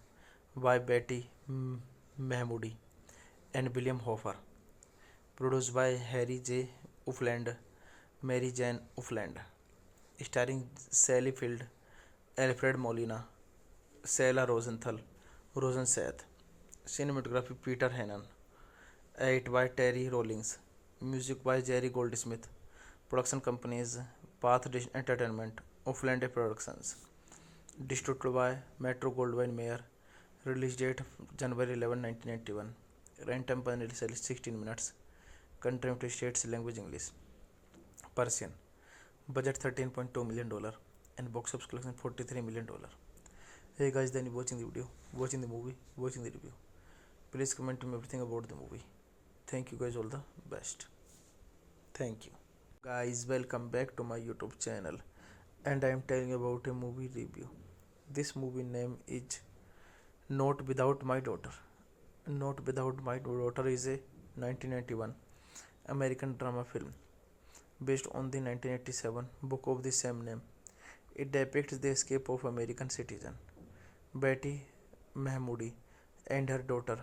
by Betty Mahmoudi and William Hoffer, produced by Harry J. Ufland, Mary Jane Ufland, starring Sally Field, Alfred Molina, Sarah Rosenthal, Rosensath. Cinematography Peter Hannan. Edit by Terry Rawlings. Music by Jerry Goldsmith. Production companies Path Dish Entertainment, Ufland Productions. Distributed by Metro Goldwyn Mayer. Release date January 11, 1991. Runtime per release 16 minutes. Country United States, language English. Persian. Budget $13.2 million and box office collection $43 million. Hey guys, then watching the video, watching the movie, watching the review. Please comment to me everything about the movie. Thank you guys, all the best. Thank you. Guys, welcome back to my YouTube channel, and I am telling you about a movie review. This movie name is Not Without My Daughter. Not Without My Daughter is a 1991 American drama film based on the 1987 book of the same name. It depicts the escape of American citizen Betty Mahmoudi and her daughter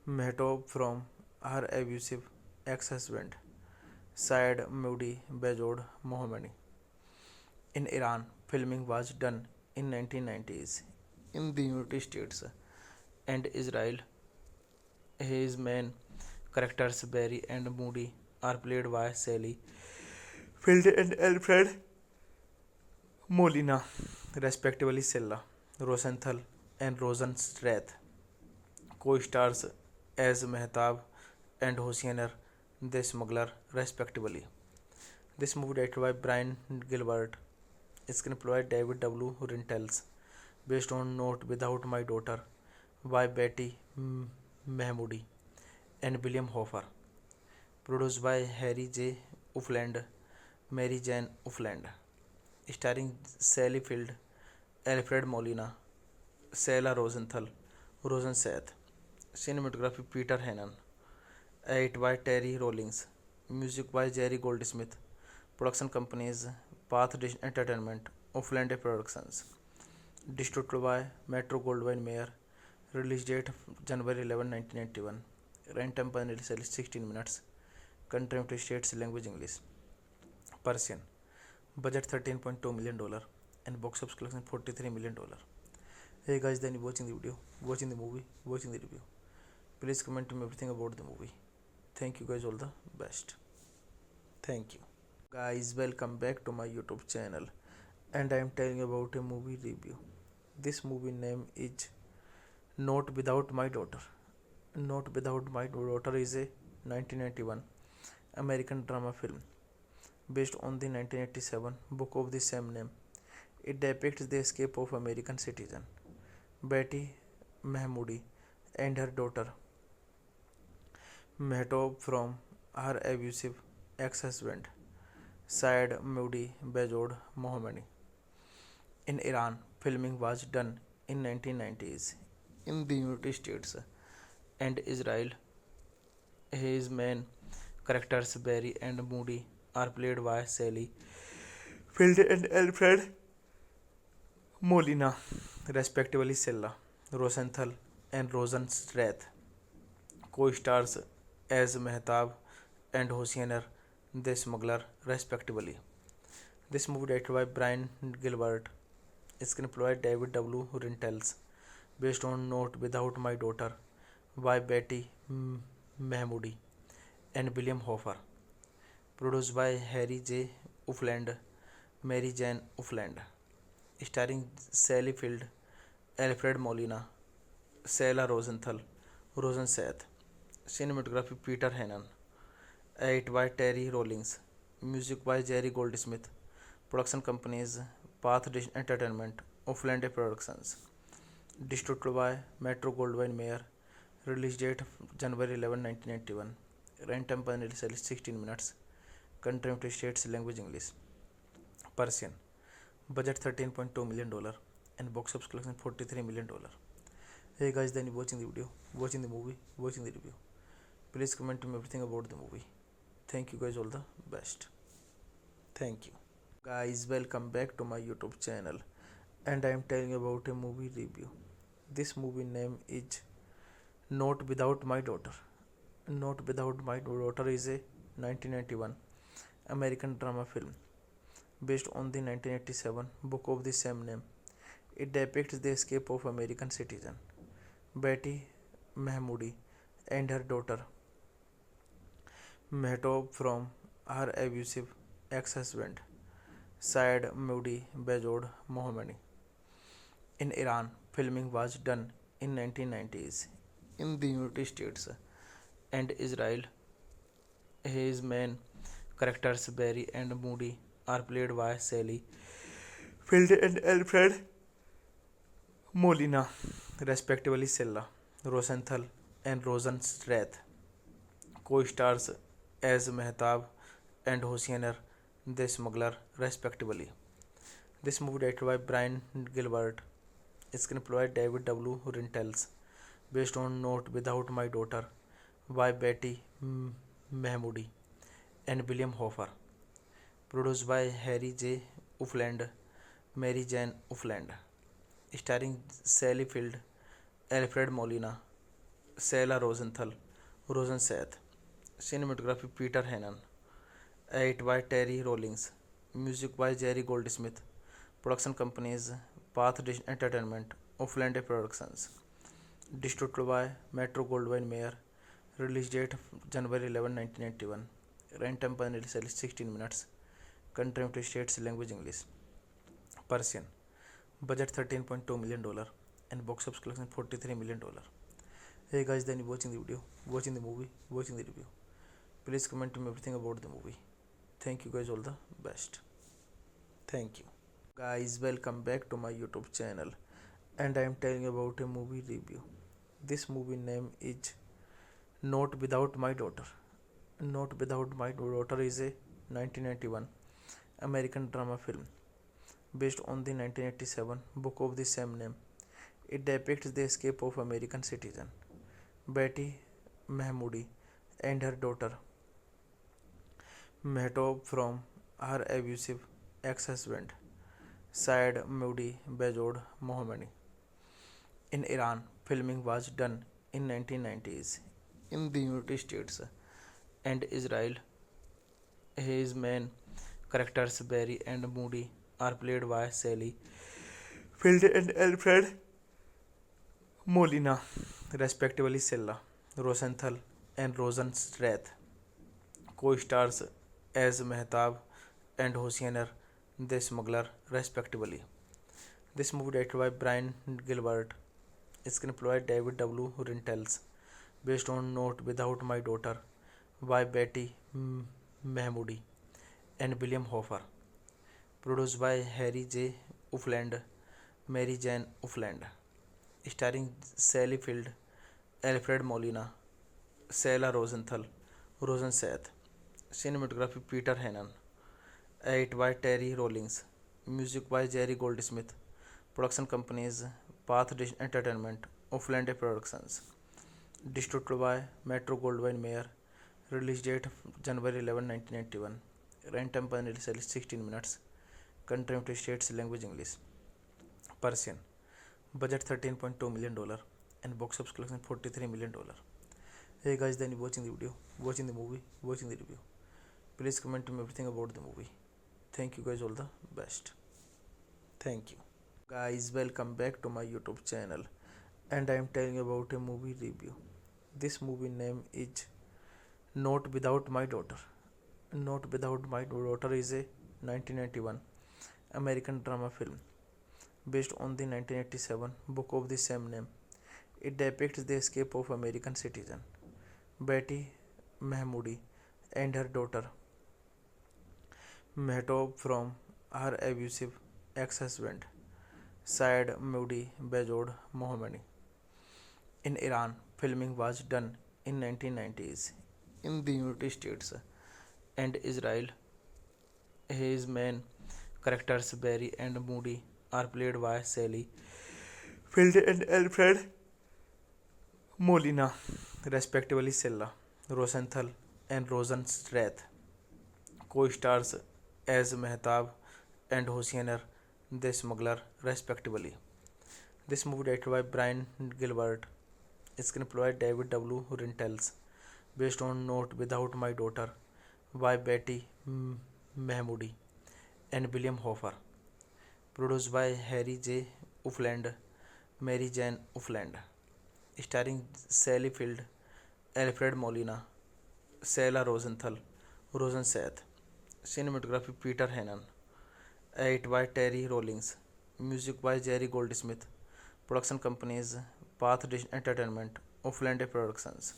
Mehtob from her abusive ex-husband Syed Mahmoudi Bejod Mohammadi. In Iran, filming was done in 1990s in the United States and Israel. His main characters Barry and Moody are played by Sally Field and Alfred Molina, respectively. Silla Rosenthal and Rosen Strath co-stars as Mehtab and Hosseiner the Smuggler, respectively. This movie directed by Brian Gilbert, screenplay by David W. Rintels, based on Not Without My Daughter by Betty Mahmoudi and William Hoffer, produced by Harry J. Ufland, Mary Jane Ufland, starring Sally Field, Alfred Molina, Sarah Rosenthal, Rosensath. Cinematography Peter Hannan. Edit by Terry Rawlings. Music by Jerry Goldsmith. Production companies Path Dish Entertainment, Ufland Productions. Distributed by Metro Goldwyn Mayer. Release date January 11, 1991. Runtime per release 16 minutes. Country United States, language English. Persian. Budget $13.2 million and box office collection $43 million. Hey guys, then watching the video, watching the movie, watching the review. Please comment to me everything about the movie. Thank you guys, all the best. Thank you. Guys, welcome back to my YouTube channel, and I am telling you about a movie review. This movie name is Not Without My Daughter. Not Without My Daughter is a 1991 American drama film based on the 1987 book of the same name. It depicts the escape of American citizen Betty Mahmoudi and her daughter Mehtob from her abusive ex-husband Syed Mahmoudi Bejod Mohammadi. In Iran, filming was done in 1990s in the United States and Israel. His main characters Barry and Moody are played by Sally Field and Alfred Molina, respectively. Silla Rosenthal and Rosen Strath co-stars as Mehtab and Hosseiner the Smuggler, respectively. This movie directed by Brian Gilbert, screenplay by David W. Rintels, based on Not Without My Daughter by Betty Mahmoudi and William Hoffer, produced by Harry J. Ufland, Mary Jane Ufland, starring Sally Field, Alfred Molina, Sarah Rosenthal, Rosen Seth. Cinematography Peter Hannan. Edit by Terry Rawlings. Music by Jerry Goldsmith. Production companies Path Dish Entertainment, Ufland Productions. Distributed by Metro Goldwyn Mayer. Release date January 11, 1991. Runtime per 16 minutes. Country United States language English. Persian. Budget $13.2 million and box office collection $43 million. Hey guys, then you watching the video, watching the movie, watching the review. Please comment to me everything about the movie. Thank you guys, all the best. Thank you. Guys, welcome back to my YouTube channel and I am telling about a movie review. This movie name is Not Without My Daughter. Not Without My Daughter is a 1991 American drama film based on the 1987 book of the same name. It depicts the escape of American citizen Betty Mahmoudi and her daughter Mehtob from her abusive ex-husband Syed Moody Bejod Mohammadi. In Iran, filming was done in 1990s in the United States and Israel. His main characters Barry and Moody are played by Sally Field and Alfred Molina, respectively. Sarah Rosenthal and Rosen Strath co-stars as Mehtab and Hosseiner the Smuggler, respectively. This movie directed by Brian Gilbert, screenplay by David W. Rintels, based on Not Without My Daughter by Betty Mahmoudi and William Hofer, produced by Harry J. Ufland, Mary Jane Ufland, starring Sally Field, Alfred Molina, Sarah Rosenthal, Rosen Seth. Cinematography Peter Hannan. Edit by Terry Rawlings. Music by Jerry Goldsmith. Production companies Path Dish Entertainment, Ufland Productions. Distributed by Metro Goldwyn Mayer. Release date January 11, 1991. Runtime per 16 minutes. Country United States language English. Persian. Budget $13.2 million and box office collection $43 million. Hey guys, then you watching the video, watching the movie, watching the review. Please comment to me everything about the movie. Thank you guys, all the best. Thank you. Guys, welcome back to my YouTube channel and I am telling about a movie review. This movie name is Not Without My Daughter. Not Without My Daughter is a 1991 American drama film based on the 1987 book of the same name. It depicts the escape of American citizen Betty Mahmoudi and her daughter Mehtob from her abusive ex-husband Syed Moody Bejod Mohammadi. In Iran, filming was done in 1990s in the United States and Israel. His main characters Barry and Moody are played by Sally Field and Alfred Molina, respectively. Sarah Rosenthal and Rosen Strath co-stars as Mehtab and Hosseiner the Smuggler, respectively. This movie directed by Brian Gilbert, screenplay by David W. Rintels, based on Not Without My Daughter by Betty Mahmoudi and William Hofer, produced by Harry J. Ufland, Mary Jane Ufland, starring Sally Field, Alfred Molina, Sarah Rosenthal, Rosen Seth. Cinematography Peter Hannan. Edit by Terry Rawlings. Music by Jerry Goldsmith. Production companies Path Dish Entertainment, Ufland Productions. Distributed by Metro Goldwyn Mayer. Release date January 11, 1991. Runtime per 16 minutes. Country United States language English. Persian. Budget $13.2 million and box office collection $43 million. Hey guys, then you watching the video, watching the movie, watching the review. Please comment to me everything about the movie. Thank you guys, all the best. Thank you. Guys, welcome back to my YouTube channel and I am telling about a movie review. This movie name is Not Without My Daughter. Not Without My Daughter is a 1991 American drama film based on the 1987 book of the same name. It depicts the escape of American citizen Betty Mahmoudi and her daughter Mehtob from her abusive ex-husband Syed Mahmoudi Bejod Mohammadi. In Iran, filming was done in 1990s in the United States and Israel. His main characters Barry and Moody are played by Sally Field and Alfred Molina, respectively. Silla Rosenthal and Rosen Strath co-stars as Mehtab and Hosseiner the Smuggler, respectively. This movie directed by Brian Gilbert, screenplay by David W. Rintels, based on Not Without My Daughter by Betty Mahmoudi and William Hofer, produced by Harry J. Ufland, Mary Jane Ufland, starring Sally Field, Alfred Molina, Sarah Rosenthal, Rosen Seth, cinematography Peter Hannan, edit by Terry Rawlings, music by Jerry Goldsmith, production companies Path Dish Entertainment, Ufland Productions,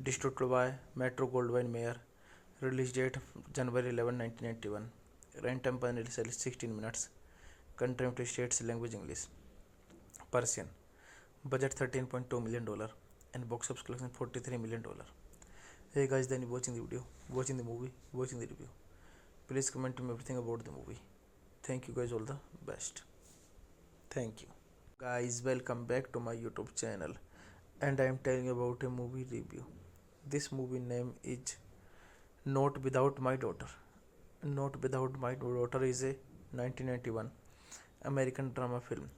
distributed by Metro Goldwyn Mayer, release date January 11, 1991, runtime per release 16 minutes, country United States, language English, Persian, budget $13.2 million and box office collection $43 million. Hey guys, then watching the video, watching the movie, watching the review. Please comment to me everything about the movie. Thank you guys, all the best. Thank you. Guys, welcome back to my YouTube channel and I am telling you about a movie review. This movie name is Not Without My Daughter. Not Without My Daughter is a 1991 American drama film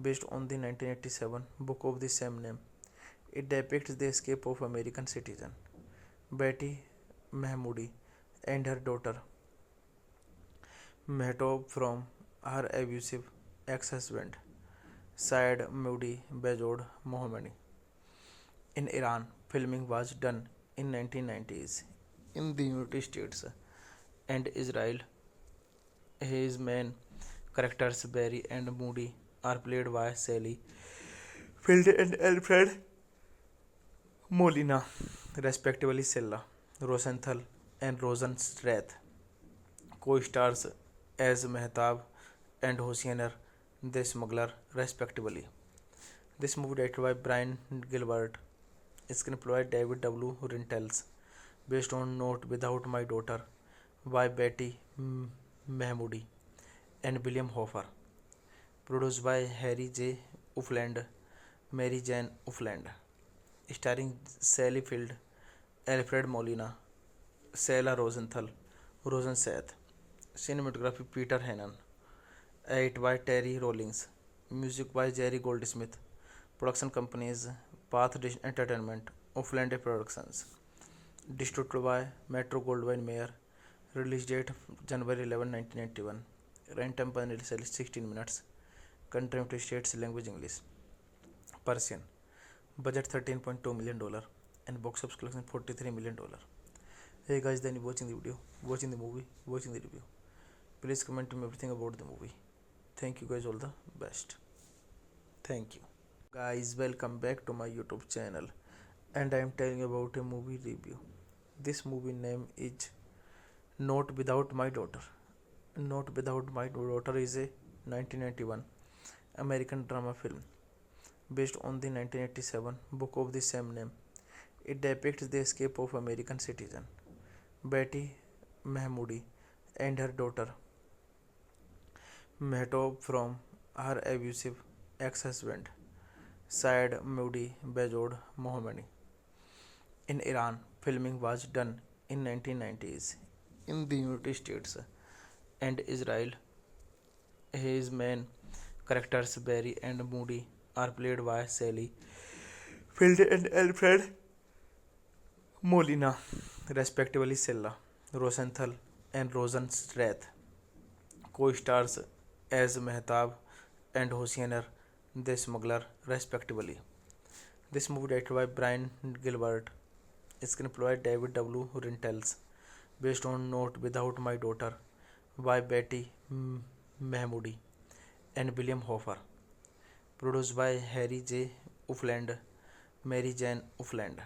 based on the 1987 book of the same name. It depicts the escape of American citizen Betty Mahmoudi and her daughter Mehtob from her abusive ex-husband Syed Mahmoudi Bejod Mohammadi. In Iran, filming was done in 1990s in the United States and Israel. His main characters Barry and Moody are played by Sally Field and Alfred Molina, respectively. Silla Rosenthal and Rosen Strath co-stars as Mehtab and Hosseiner the Smuggler, respectively. This movie directed by Brian Gilbert, screenplay by David W. Rintels, based on Not Without My Daughter by Betty Mahmoudi and William Hofer, produced by Harry J. Ufland, Mary Jane Ufland, starring Sally Field, Alfred Molina, Sarah Rosenthal, Rosen Seth, cinematography Peter Hannan, edit by Terry Rawlings, music by Jerry Goldsmith, production companies Path Dish Entertainment, Ufland Productions, distributed by Metro Goldwyn Mayer, release date January 11, 1991, runtime per release 16 minutes, country United States, language English, Persian, budget $13.2 million and box office collection $43 million. Hey guys, then watching the video, watching the movie, watching the review. Please comment to me everything about the movie. Thank you guys, all the best. Thank you. Guys, welcome back to my YouTube channel and I am telling you about a movie review. This movie name is Not Without My Daughter. Not Without My Daughter is a 1991 American drama film based on the 1987 book of the same name. It depicts the escape of American citizen Betty Mahmoudi and her daughter Mehtob from her abusive ex-husband Syed Mahmoudi Bejod Mohammadi. In Iran, filming was done in 1990s in the United States and Israel. His main characters Barry and Moody are played by Sally Field and Alfred Molina, respectively. Silla Rosenthal and Rosen Strath co-stars as Mehtab and Hosseiner the Smuggler, respectively. This movie directed by Brian Gilbert, screenplay by David W. Rintels, based on Not Without My Daughter by Betty Mahmoodi and William Hoffer. Produced by Harry J. Ufland, Mary Jane Ufland.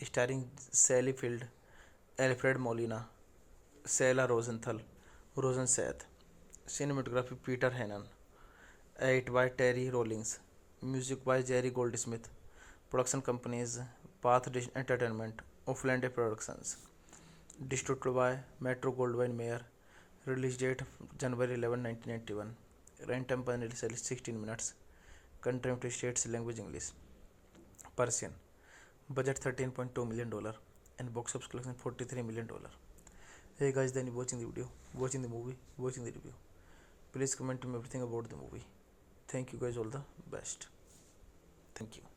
Starring Sally Field, Alfred Molina, Sela Rosenthal, Rosenseth. Cinematography Peter Hannon. Edit by Terry Rawlings. Music by Jerry Goldsmith. Production companies Path Entertainment, Ufland Productions. Distributed by Metro Goldwyn Mayer. Release date January 11, 1991. Runtime panel 16 minutes. Country United States language English. Persian. Budget $13.2 million and box office collection $43 million. Hey guys, then you watching the video, watching the movie, watching the review. Please comment to me everything about the movie. Thank you guys, all the best. Thank you.